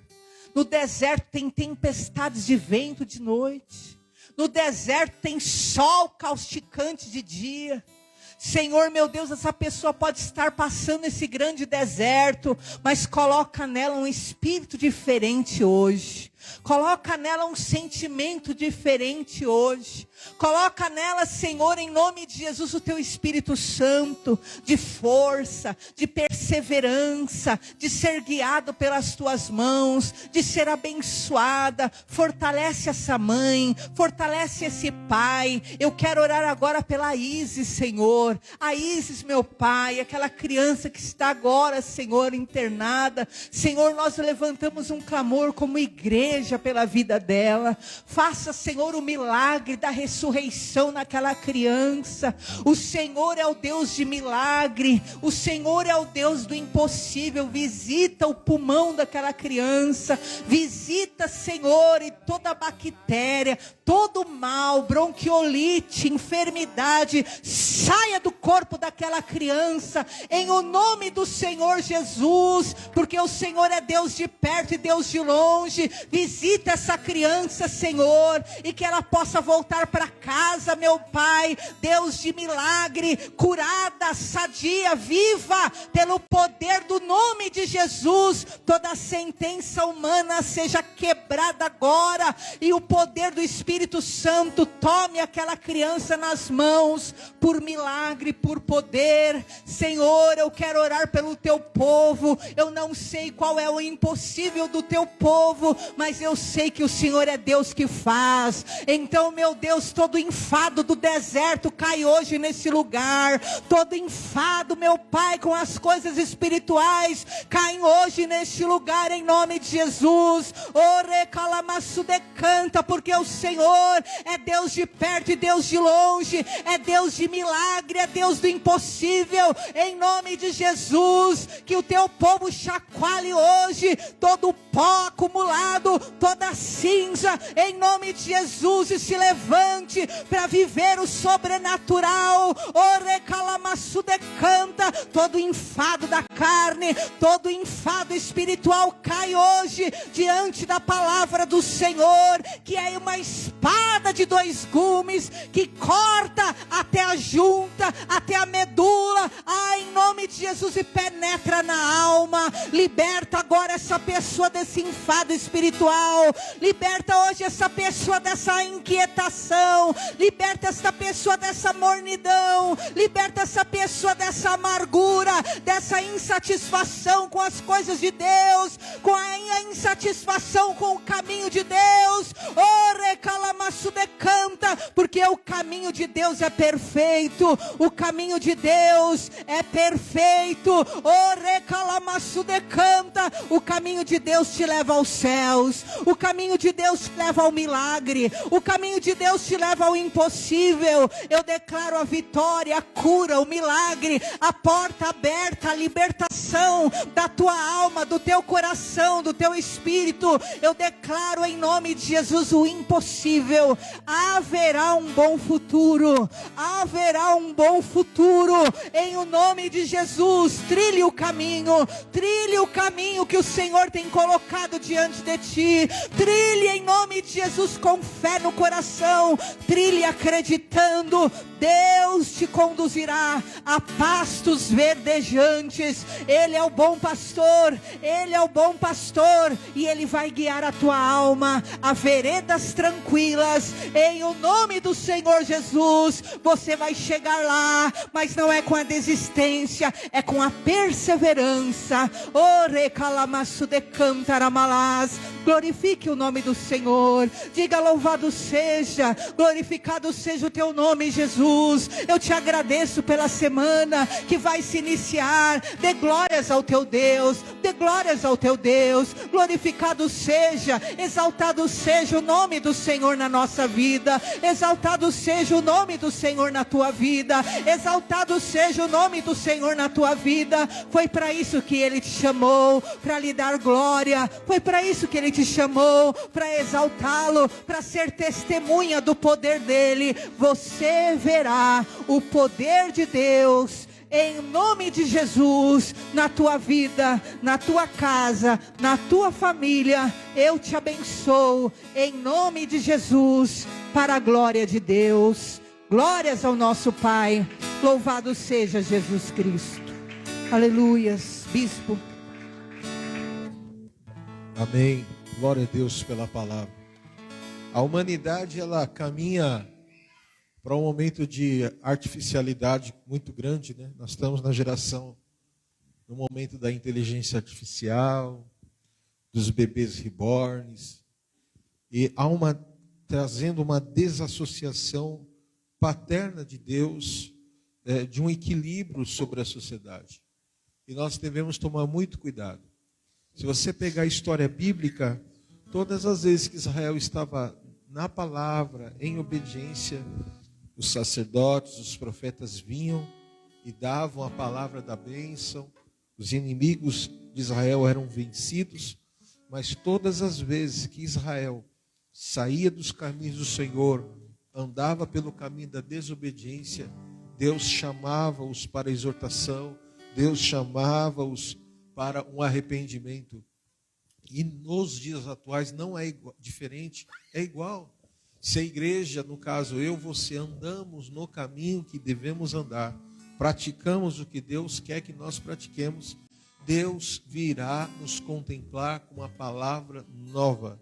No deserto tem tempestades de vento de noite. No deserto tem sol causticante de dia. Senhor, meu Deus, essa pessoa pode estar passando esse grande deserto, mas coloca nela um espírito diferente hoje. Coloca nela um sentimento diferente hoje. Coloca nela, Senhor, em nome de Jesus, o Teu Espírito Santo, de força, de perseverança, de ser guiado pelas Tuas mãos, de ser abençoada. Fortalece essa mãe, fortalece esse pai. Eu quero orar agora pela Isis, Senhor. A Isis, meu Pai, aquela criança que está agora, Senhor, internada. Senhor, nós levantamos um clamor como igreja pela vida dela. Faça, Senhor, o milagre da ressurreição naquela criança. O Senhor é o Deus de milagre. O Senhor é o Deus do impossível. Visita o pulmão daquela criança. Visita, Senhor, e toda bactéria, todo mal, bronquiolite, enfermidade, saia do corpo daquela criança, em o nome do Senhor Jesus, porque o Senhor é Deus de perto e Deus de longe. Visita essa criança, Senhor, e que ela possa voltar para casa, meu Pai, Deus de milagre, curada, sadia, viva, pelo poder do nome de Jesus. Toda sentença humana seja quebrada agora, e o poder do Espírito Santo tome aquela criança nas mãos, por milagre, por poder. Senhor, eu quero orar pelo Teu povo. Eu não sei qual é o impossível do Teu povo, mas eu sei que o Senhor é Deus que faz. Então, meu Deus, todo enfado do deserto cai hoje nesse lugar. Todo enfado, meu Pai, com as coisas espirituais, caem hoje neste lugar, em nome de Jesus. Canta, porque o Senhor é Deus de perto e Deus de longe, é Deus de milagre, é Deus do impossível. Em nome de Jesus, que o Teu povo chacoalhe hoje todo o pó acumulado toda cinza, em nome de Jesus, e se levante para viver o sobrenatural. Orecalamassu decanta, todo enfado da carne, todo enfado espiritual cai hoje diante da palavra do Senhor, que é uma espada de dois gumes, que corta até a junta, até a medula, em nome de Jesus, e penetra na alma. Liberta agora essa pessoa desse enfado espiritual, liberta hoje essa pessoa dessa inquietação, liberta essa pessoa dessa mornidão, liberta essa pessoa dessa amargura, dessa insatisfação com as coisas de Deus, com a insatisfação com o caminho de Deus. Orecalamassu decanta, porque o caminho de Deus é perfeito, o caminho de Deus é perfeito. Orecalamassu decanta, o caminho de Deus te leva aos céus, o caminho de Deus te leva ao milagre, o caminho de Deus te leva ao impossível. Eu declaro a vitória, a cura, o milagre, a porta aberta, a libertação da tua alma, do teu coração, do teu espírito. Eu declaro em nome de Jesus o impossível. Haverá um bom futuro, haverá um bom futuro, em o nome de Jesus. Trilhe o caminho que o Senhor tem colocado diante de ti. Trilhe em nome de Jesus com fé no coração, trilhe acreditando. Deus te conduzirá a pastos verdejantes. Ele é o bom pastor, Ele é o bom pastor, e Ele vai guiar a tua alma a veredas tranquilas. Em o nome do Senhor Jesus, você vai chegar lá, mas não é com a desistência, é com a perseverança. Orecalamassu decantaramalás. Glorifique o nome do Senhor, diga: louvado seja, glorificado seja o teu nome, Jesus. Eu te agradeço pela semana que vai se iniciar. Dê glórias ao teu Deus, dê glórias ao teu Deus. Glorificado seja, exaltado seja o nome do Senhor na nossa vida, exaltado seja o nome do Senhor na tua vida, exaltado seja o nome do Senhor na tua vida. Foi para isso que Ele te chamou, para lhe dar glória. Foi para isso que Ele te chamou, para exaltá-lo, para ser testemunha do poder dEle. Você verá o poder de Deus, em nome de Jesus, na tua vida, na tua casa, na tua família. Eu te abençoo, em nome de Jesus, para a glória de Deus. Glórias ao nosso Pai. Louvado seja Jesus Cristo. Aleluias. Bispo. Amém. Glória a Deus pela palavra. A humanidade, ela caminha para um momento de artificialidade muito grande, né? Nós estamos na geração, no momento da inteligência artificial, dos bebês reborns, e há trazendo uma desassociação paterna de Deus, de um equilíbrio sobre a sociedade. E nós devemos tomar muito cuidado. Se você pegar a história bíblica, todas as vezes que Israel estava na palavra, em obediência, os sacerdotes, os profetas vinham e davam a palavra da bênção. Os inimigos de Israel eram vencidos, mas todas as vezes que Israel saía dos caminhos do Senhor, andava pelo caminho da desobediência, Deus chamava-os para exortação, Deus chamava-os para um arrependimento. E nos dias atuais não é diferente, é igual. Se a igreja, no caso eu, você, andamos no caminho que devemos andar, praticamos o que Deus quer que nós pratiquemos, Deus virá nos contemplar com uma palavra nova.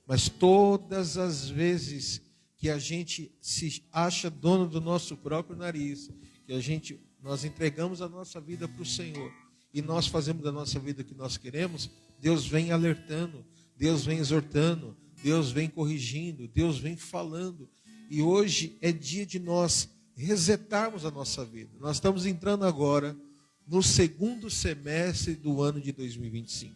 Mas todas as vezes que a gente se acha dono do nosso próprio nariz, que nós entregamos a nossa vida para o Senhor, e nós fazemos da nossa vida o que nós queremos, Deus vem alertando, Deus vem exortando, Deus vem corrigindo, Deus vem falando. E hoje é dia de nós resetarmos a nossa vida. Nós estamos entrando agora no segundo semestre do ano de 2025.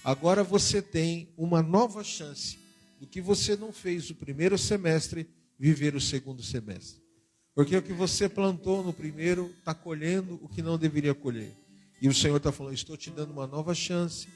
Agora você tem uma nova chance do que você não fez no primeiro semestre, viver o segundo semestre. Porque o que você plantou no primeiro está colhendo o que não deveria colher. E o Senhor está falando: estou te dando uma nova chance,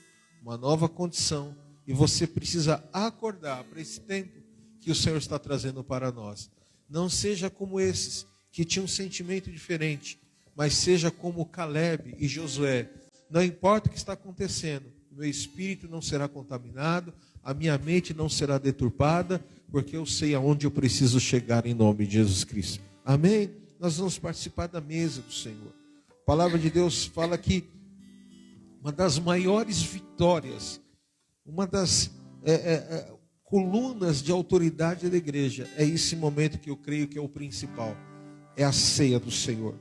uma nova condição, E você precisa acordar para esse tempo que o Senhor está trazendo para nós. Não seja como esses que tinham um sentimento diferente, mas seja como Caleb e Josué. Não importa o que está acontecendo, meu espírito não será contaminado, a minha mente não será deturpada, porque eu sei aonde eu preciso chegar em nome de Jesus Cristo. Amém? Nós vamos participar da mesa do Senhor. A palavra de Deus fala que uma das maiores vitórias, uma das colunas de autoridade da igreja, é esse momento que eu creio que é o principal, é a ceia do Senhor.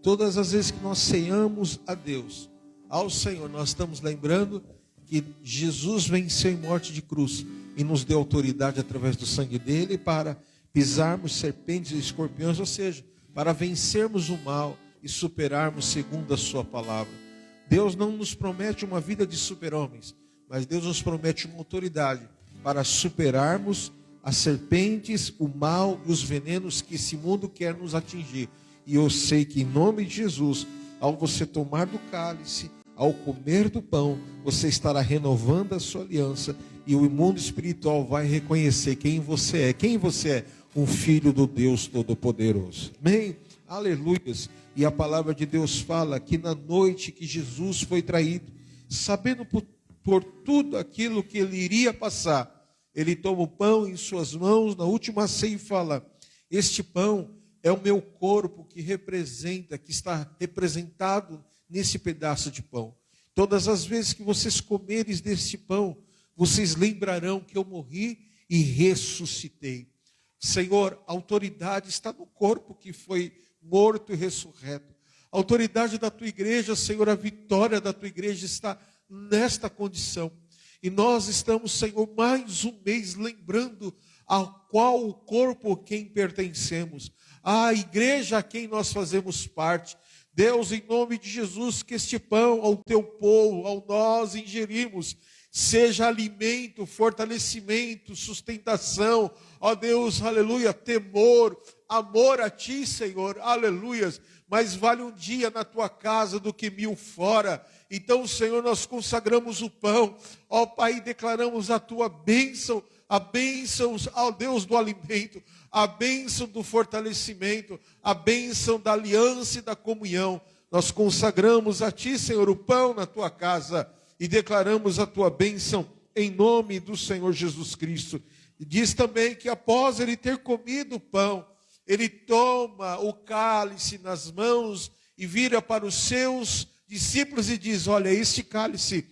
Todas as vezes que nós ceamos a Deus, ao Senhor, nós estamos lembrando que Jesus venceu em morte de cruz e nos deu autoridade através do sangue dele para pisarmos serpentes e escorpiões, ou seja, para vencermos o mal e superarmos segundo a sua palavra. Deus não nos promete uma vida de super-homens, mas Deus nos promete uma autoridade para superarmos as serpentes, o mal e os venenos que esse mundo quer nos atingir. E eu sei que em nome de Jesus, ao você tomar do cálice, ao comer do pão, você estará renovando a sua aliança e o mundo espiritual vai reconhecer quem você é. Quem você é? Um filho do Deus Todo-Poderoso. Amém? Aleluias. E a palavra de Deus fala que na noite que Jesus foi traído, sabendo por tudo aquilo que ele iria passar, ele toma o pão em suas mãos na última ceia e fala: este pão é o meu corpo que está representado nesse pedaço de pão. Todas as vezes que vocês comerem deste pão, vocês lembrarão que eu morri e ressuscitei. Senhor, a autoridade está no corpo que foi morto e ressurreto. A autoridade da tua igreja, Senhor, a vitória da tua igreja está nesta condição. E nós estamos, Senhor, mais um mês lembrando a qual o corpo a quem pertencemos, a igreja a quem nós fazemos parte. Deus, em nome de Jesus, que este pão ao teu povo, ao nós ingerimos, seja alimento, fortalecimento, sustentação, ó Deus, aleluia, temor, amor a ti, Senhor, aleluias. Mais vale um dia na tua casa do que 1000 fora. Então, Senhor, nós consagramos o pão, ó Pai, declaramos a tua bênção, a bênção, ó Deus, do alimento, a bênção do fortalecimento, a bênção da aliança e da comunhão. Nós consagramos a ti, Senhor, o pão na tua casa e declaramos a tua bênção em nome do Senhor Jesus Cristo. E diz também que após ele ter comido o pão, ele toma o cálice nas mãos e vira para os seus discípulos e diz: olha, este cálice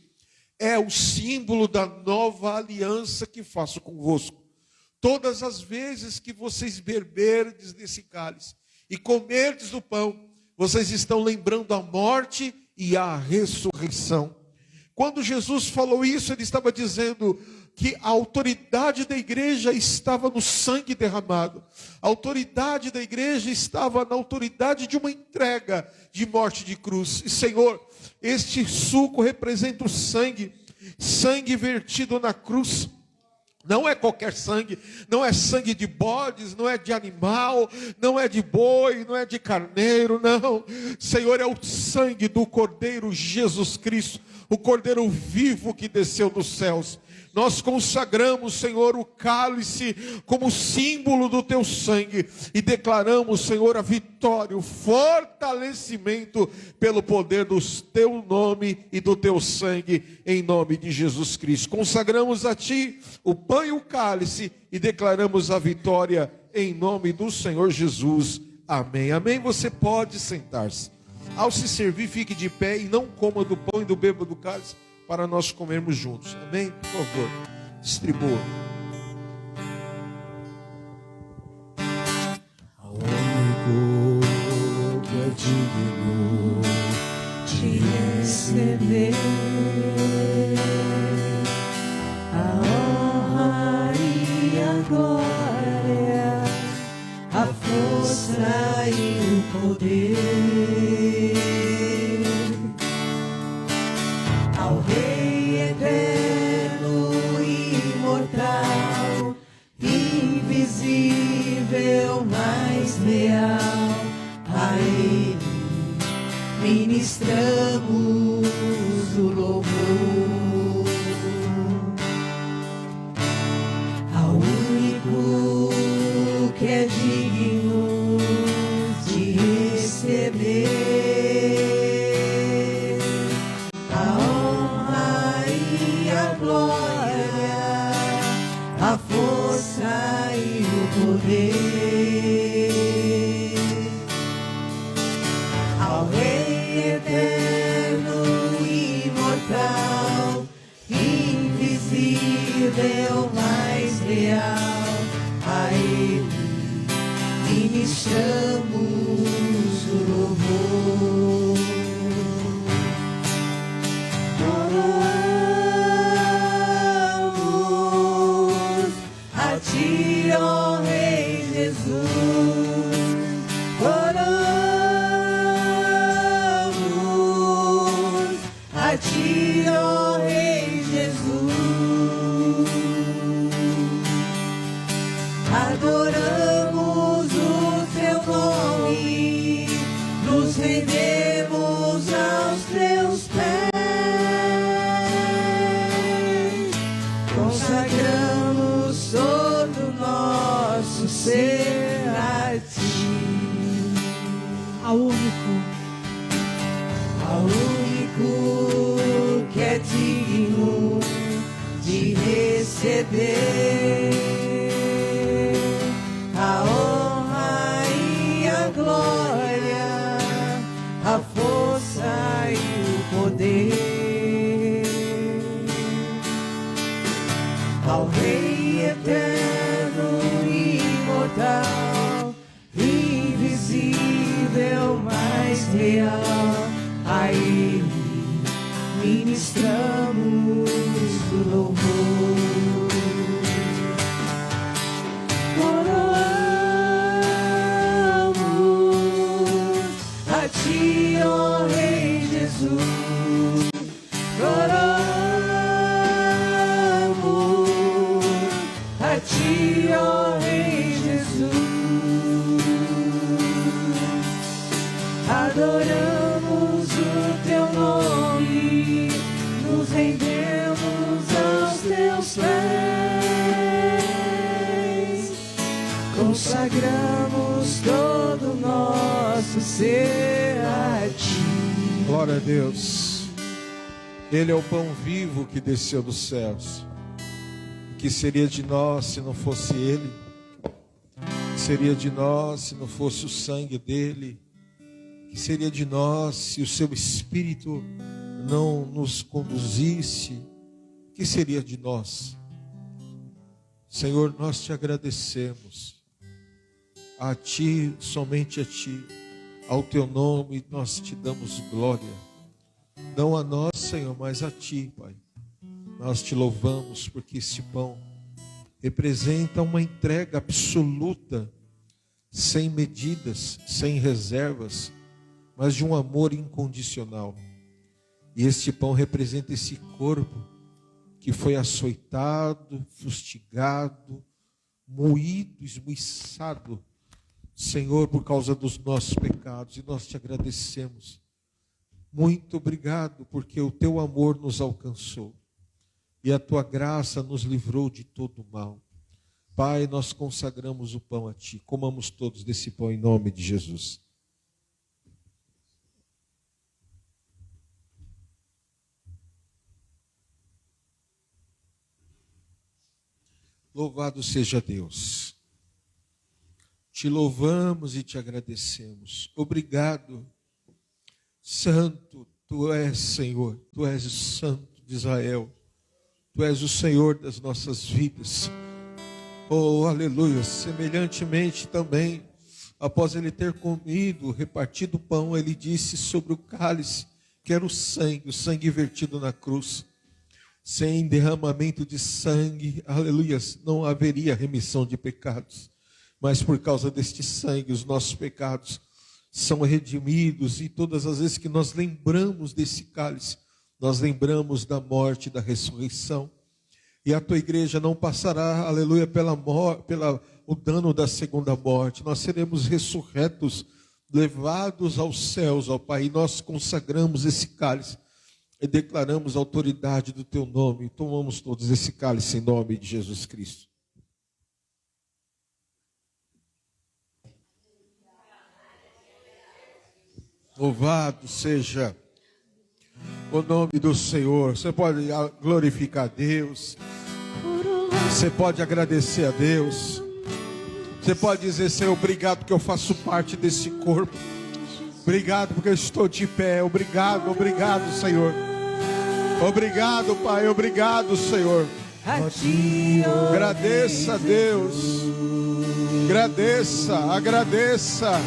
é o símbolo da nova aliança que faço convosco. Todas as vezes que vocês beberdes desse cálice e comerdes do pão, vocês estão lembrando a morte e a ressurreição. Quando Jesus falou isso, ele estava dizendo que a autoridade da igreja estava no sangue derramado. A autoridade da igreja estava na autoridade de uma entrega de morte de cruz. E, Senhor, este suco representa o sangue vertido na cruz. Não é qualquer sangue, não é sangue de bodes, não é de animal, não é de boi, não é de carneiro, não. Senhor, é o sangue do Cordeiro Jesus Cristo, o Cordeiro vivo que desceu dos céus. Nós consagramos, Senhor, o cálice como símbolo do teu sangue e declaramos, Senhor, a vitória, o fortalecimento pelo poder do teu nome e do teu sangue, em nome de Jesus Cristo. Consagramos a ti o pão e o cálice e declaramos a vitória em nome do Senhor Jesus. Amém. Amém. Você pode sentar-se. Ao se servir, fique de pé e não coma do pão e do beba do cálice, para nós comermos juntos. Amém? Por favor, distribua. Ao único que é digno de receber a honra e a glória, a força e o poder. Ao Rei eterno e imortal, invisível, mas real, a Ele ministramos o louvor. deu mais leal, a Ele ministramos o louvor. Coroamos a Ti, ó Rei Jesus. Coroamos a Ti, ó Rei Jesus. Adoramos o Teu nome, nos rendemos aos Teus pés, consagramos todo o nosso ser a Ti, Ao único que é digno de receber a honra e a glória, a força e o poder, ao Rei eterno e imortal, invisível, mas real, a Ele ministramos o louvor. Coroamos a Ti, ó Rei Jesus. Coroamos a Ti, ó Rei Jesus. Adoramos o Teu nome, nos rendemos aos Teus pés, consagramos todo o nosso ser a Ti. Glória a Deus. Ele é o pão vivo que desceu dos céus. O que seria de nós se não fosse Ele? O que seria de nós se não fosse o sangue dele? O que seria de nós se o Seu Espírito não nos conduzisse? O que seria de nós? Senhor, nós Te agradecemos. A Ti, somente a Ti, ao Teu nome nós Te damos glória. Não a nós, Senhor, mas a Ti, Pai. Nós Te louvamos porque esse pão representa uma entrega absoluta, sem medidas, sem reservas, mas de um amor incondicional. E este pão representa esse corpo que foi açoitado, fustigado, moído, esmuiçado, Senhor, por causa dos nossos pecados. E nós Te agradecemos. Muito obrigado, porque o Teu amor nos alcançou e a Tua graça nos livrou de todo o mal. Pai, nós consagramos o pão a Ti. Comamos todos desse pão em nome de Jesus. Louvado seja Deus. Te louvamos e Te agradecemos. Obrigado. Santo, Tu és, Senhor. Tu és o Santo de Israel. Tu és o Senhor das nossas vidas. Oh, aleluia. Semelhantemente também, após Ele ter comido, repartido o pão, Ele disse sobre o cálice, que era o sangue vertido na cruz. Sem derramamento de sangue, aleluia, não haveria remissão de pecados. Mas por causa deste sangue, os nossos pecados são redimidos. E todas as vezes que nós lembramos desse cálice, nós lembramos da morte e da ressurreição. E a Tua igreja não passará, aleluia, pelo dano da segunda morte. Nós seremos ressurretos, levados aos céus, ó Pai. E nós consagramos esse cálice e declaramos a autoridade do Teu nome. Tomamos todos esse cálice em nome de Jesus Cristo. Louvado seja o nome do Senhor. Você pode glorificar a Deus. Você pode agradecer a Deus. Você pode dizer: Senhor, obrigado porque eu faço parte desse corpo. Obrigado porque eu estou de pé. Obrigado, obrigado, Senhor. Obrigado, Pai, obrigado, Senhor. a ti, ó Agradeça a Deus. Agradeça, agradeça.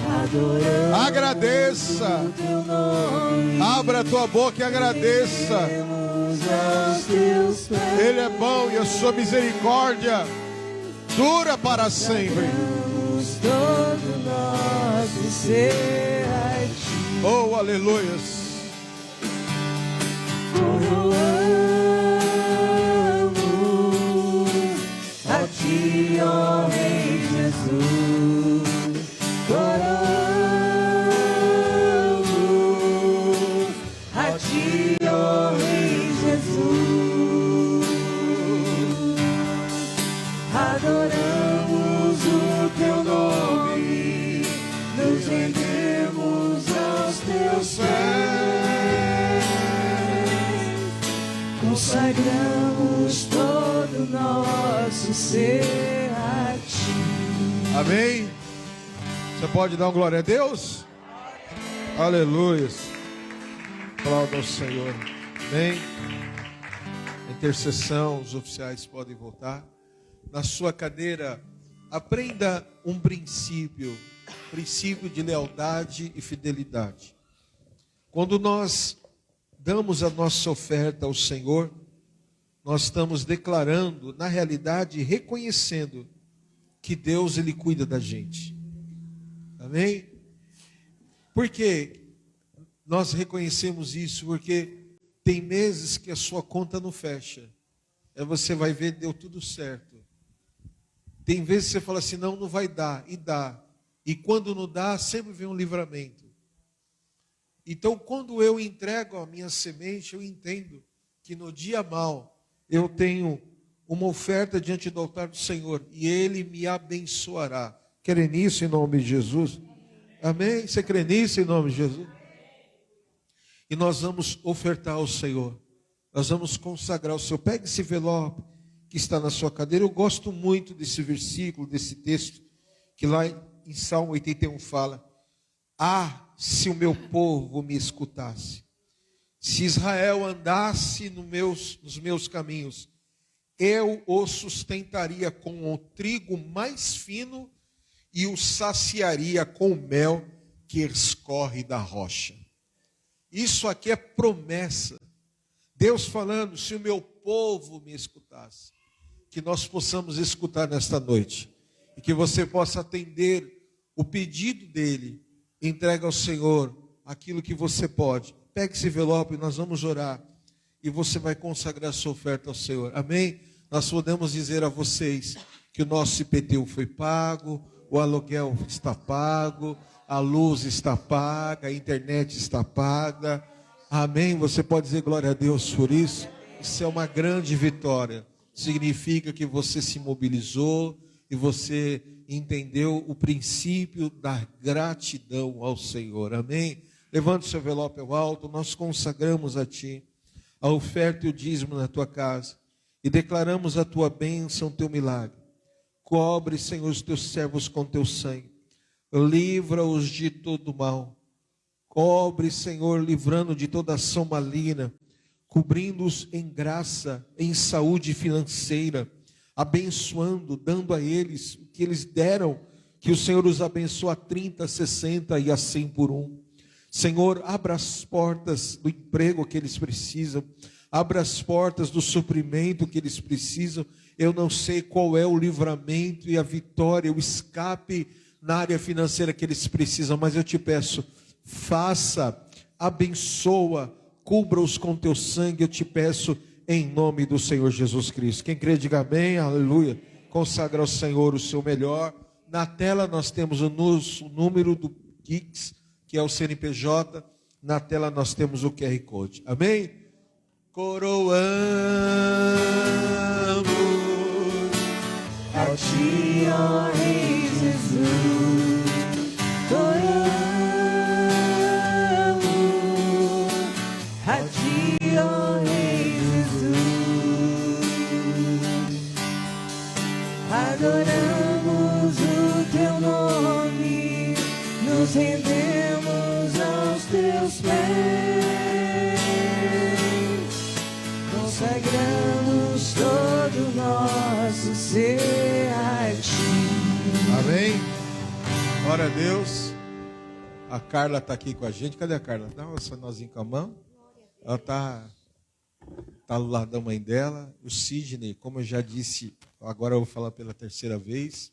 adoramos Agradeça. o teu nome. Abra a tua boca e agradeça. Aos teus pés. Ele é bom e a sua misericórdia dura para sempre. Todo nosso ser a ti. Oh, aleluias. Coroamos a ti, ó Rei Jesus. Coroamos a ti, ó Rei Jesus. Adoramos o teu nome, nos rendemos aos teus pés. Consagramos todo nosso ser a ti. Amém. Você pode dar uma glória a Deus? Aleluia. Aplauda ao Senhor. Amém. Intercessão, os oficiais podem voltar. Na sua cadeira, aprenda um princípio de lealdade e fidelidade. Quando nós damos a nossa oferta ao Senhor, nós estamos declarando, na realidade, reconhecendo que Deus, Ele cuida da gente. Amém? Por que nós reconhecemos isso? Porque tem meses que a sua conta não fecha. Aí você vai ver, deu tudo certo. Tem vezes que você fala assim, não, não vai dar, e dá. E quando não dá, sempre vem um livramento. Então, quando eu entrego a minha semente, eu entendo que no dia mau, eu tenho uma oferta diante do altar do Senhor, e Ele me abençoará. Crê nisso em nome de Jesus? Amém? Você crê nisso em nome de Jesus? E nós vamos ofertar ao Senhor. Nós vamos consagrar ao Senhor. Pegue esse envelope que está na sua cadeira. Eu gosto muito desse versículo, desse texto, que lá em Salmo 81 fala: ah, se o meu povo me escutasse, se Israel andasse nos meus caminhos, eu o sustentaria com o trigo mais fino e o saciaria com o mel que escorre da rocha. Isso aqui é promessa. Deus falando, se o meu povo me escutasse, que nós possamos escutar nesta noite, e que você possa atender o pedido dele. Entrega ao Senhor aquilo que você pode. Pegue esse envelope, nós vamos orar, e você vai consagrar a sua oferta ao Senhor. Amém? Nós podemos dizer a vocês que o nosso IPTU foi pago, o aluguel está pago, a luz está paga, a internet está paga. Amém? Você pode dizer glória a Deus por isso? Isso é uma grande vitória. Significa que você se mobilizou e você entendeu o princípio da gratidão ao Senhor. Amém? Levante o seu envelope ao alto. Nós consagramos a Ti a oferta e o dízimo na Tua casa e declaramos a Tua bênção, o Teu milagre. Cobre, Senhor, os Teus servos com Teu sangue. Livra-os de todo mal. Cobre, Senhor, livrando de toda ação maligna, cobrindo-os em graça, em saúde financeira, abençoando, dando a eles o que eles deram, que o Senhor os abençoe a 30, 60 e a 100 por um. Senhor, abra as portas do emprego que eles precisam, abra as portas do suprimento que eles precisam. Eu não sei qual é o livramento e a vitória, o escape na área financeira que eles precisam, mas eu te peço, faça, abençoa, cubra-os com teu sangue, eu te peço, em nome do Senhor Jesus Cristo. Quem crê, diga amém, aleluia. Consagra ao Senhor o seu melhor. Na tela nós temos o número do Pix, que é o CNPJ. Na tela nós temos o QR Code. Amém? Coroamos A ti, ó Rei Jesus, coroamos a ti, ó Rei Jesus, adoramos o teu nome, nos rendemos aos teus pés, consagramos todo ser a ti. Amém? Glória a Deus. A Carla está aqui com a gente. Cadê a Carla? Dá um sinalzinho com a mão. Ela está do lado da mãe dela. O Sidney, como eu já disse, agora eu vou falar pela terceira vez,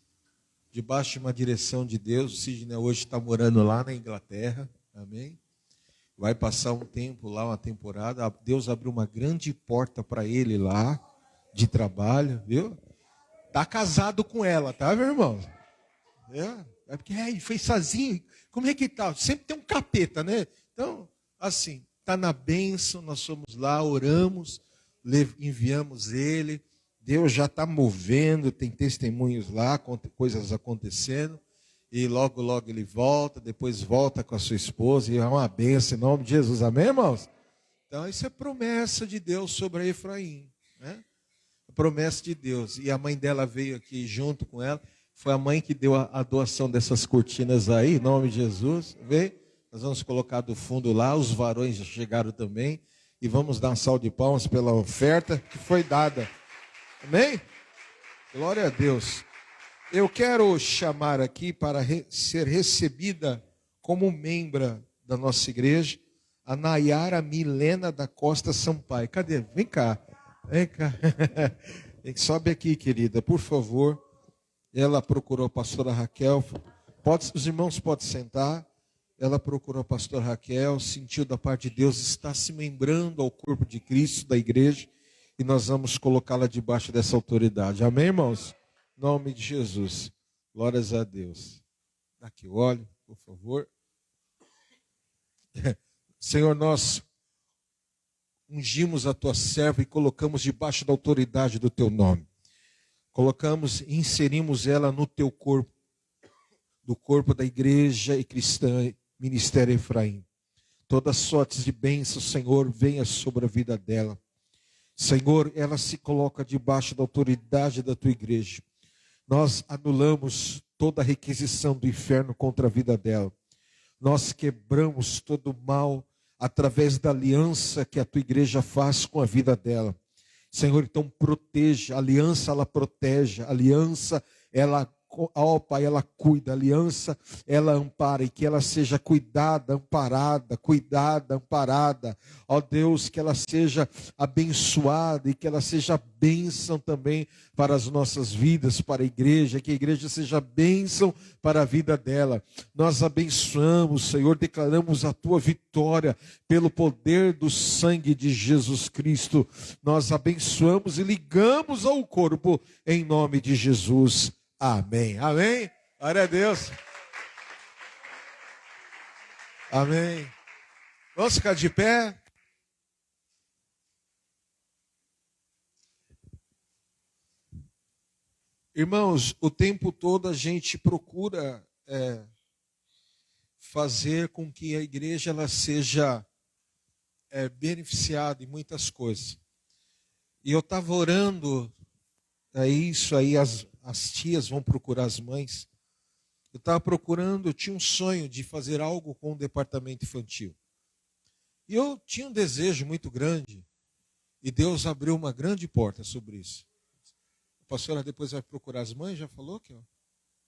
debaixo de uma direção de Deus. O Sidney hoje está morando lá na Inglaterra. Amém? Vai passar um tempo lá, uma temporada. Deus abriu uma grande porta para ele lá, de trabalho, viu? Está casado com ela, tá, meu irmão? É porque foi sozinho. Como é que tá? Sempre tem um capeta, né? Então, assim, está na bênção, nós fomos lá, oramos, enviamos ele. Deus já está movendo, tem testemunhos lá, coisas acontecendo. E logo, logo ele volta, depois volta com a sua esposa. E é uma bênção em nome de Jesus. Amém, irmãos? Então, isso é promessa de Deus sobre Efraim, né? Promessa de Deus. E a mãe dela veio aqui junto com ela. Foi a mãe que deu a doação dessas cortinas aí, em nome de Jesus. Vê? Nós vamos colocar do fundo lá. Os varões já chegaram também. E vamos dar um salve de palmas pela oferta que foi dada. Amém? Glória a Deus. Eu quero chamar aqui para ser recebida como membra da nossa igreja a Nayara Milena da Costa Sampaio. Cadê? Vem cá. Vem cá. Sobe aqui, querida, por favor. Ela procurou a pastora Raquel. Os irmãos podem sentar. Ela procurou a pastora Raquel, sentiu da parte de Deus, está se membrando ao corpo de Cristo, da igreja, e nós vamos colocá-la debaixo dessa autoridade. Amém, irmãos? Em nome de Jesus. Glórias a Deus. Aqui o óleo, por favor. Senhor, nós ungimos a tua serva e colocamos debaixo da autoridade do teu nome. Colocamos e inserimos ela no teu corpo, do corpo da igreja e cristã, Ministério Efraim. Todas sortes de bênçãos, Senhor, venha sobre a vida dela. Senhor, ela se coloca debaixo da autoridade da tua igreja. Nós anulamos toda a requisição do inferno contra a vida dela. Nós quebramos todo o mal através da aliança que a tua igreja faz com a vida dela. Senhor, então proteja, a aliança ela protege, a aliança ela, ó Pai, ela cuida, a aliança ela ampara, e que ela seja cuidada, amparada, ó Deus, que ela seja abençoada e que ela seja bênção também para as nossas vidas, para a igreja, que a igreja seja bênção para a vida dela. Nós abençoamos, Senhor, declaramos a tua vitória pelo poder do sangue de Jesus Cristo. Nós abençoamos e ligamos ao corpo em nome de Jesus. Amém. Amém. Glória a Deus. Amém. Vamos ficar de pé. Irmãos, o tempo todo a gente procura fazer com que a igreja ela seja beneficiada em muitas coisas. E eu estava orando, isso aí as tias vão procurar as mães. Eu estava procurando, eu tinha um sonho de fazer algo com o departamento infantil. E eu tinha um desejo muito grande, e Deus abriu uma grande porta sobre isso. A pastora depois vai procurar as mães, já falou?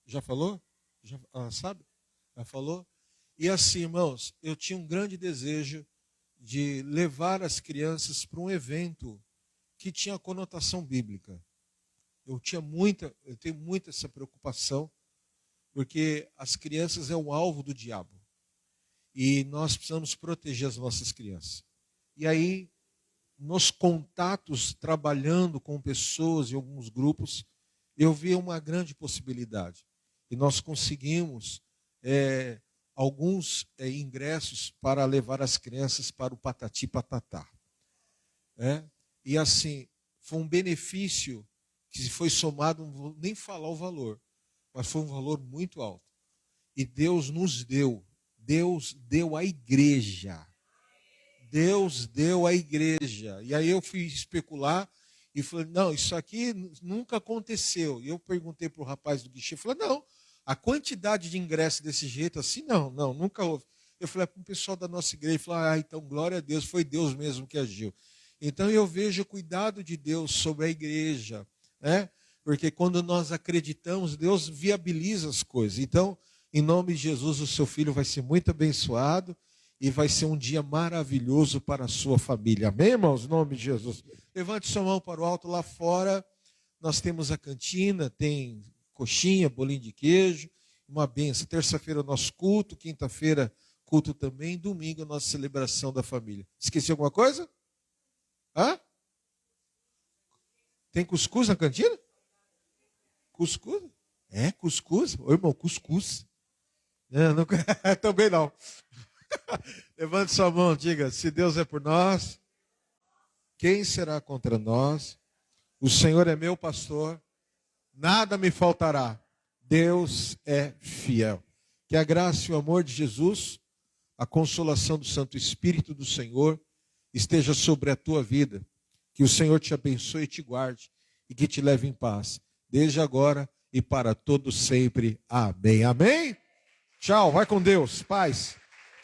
Já falou? Sabe? Já falou? E assim, irmãos, eu tinha um grande desejo de levar as crianças para um evento que tinha conotação bíblica. Eu tenho muita essa preocupação, porque as crianças é o alvo do diabo. E nós precisamos proteger as nossas crianças. E aí, nos contatos, trabalhando com pessoas em alguns grupos, eu vi uma grande possibilidade. E nós conseguimos alguns ingressos para levar as crianças para o Patati Patatá. E assim, foi um benefício que foi somado, não vou nem falar o valor, mas foi um valor muito alto. E Deus nos deu, Deus deu à igreja. Deus deu à igreja. E aí eu fui especular e falei, não, isso aqui nunca aconteceu. E eu perguntei para o rapaz do guichê, falei, não, a quantidade de ingressos desse jeito assim, não, nunca houve. Eu falei para o pessoal da nossa igreja, falei, então glória a Deus, foi Deus mesmo que agiu. Então eu vejo o cuidado de Deus sobre a igreja, né? Porque quando nós acreditamos, Deus viabiliza as coisas. Então, em nome de Jesus, o seu filho vai ser muito abençoado e vai ser um dia maravilhoso para a sua família. Amém, irmãos? Em nome de Jesus. Levante sua mão para o alto. Lá fora nós temos a cantina, tem coxinha, bolinho de queijo, uma benção. Terça-feira é o nosso culto, quinta-feira culto também, domingo a nossa celebração da família. Esqueci alguma coisa? Hã? Tem cuscuz na cantina? Cuscuz? É, cuscuz? Ô, irmão, cuscuz. Não, também não. Levante sua mão, diga, se Deus é por nós, quem será contra nós? O Senhor é meu pastor, nada me faltará. Deus é fiel. Que a graça e o amor de Jesus, a consolação do Santo Espírito do Senhor, esteja sobre a tua vida. Que o Senhor te abençoe e te guarde e que te leve em paz, desde agora e para todo sempre. Amém. Amém? Tchau, vai com Deus. Paz.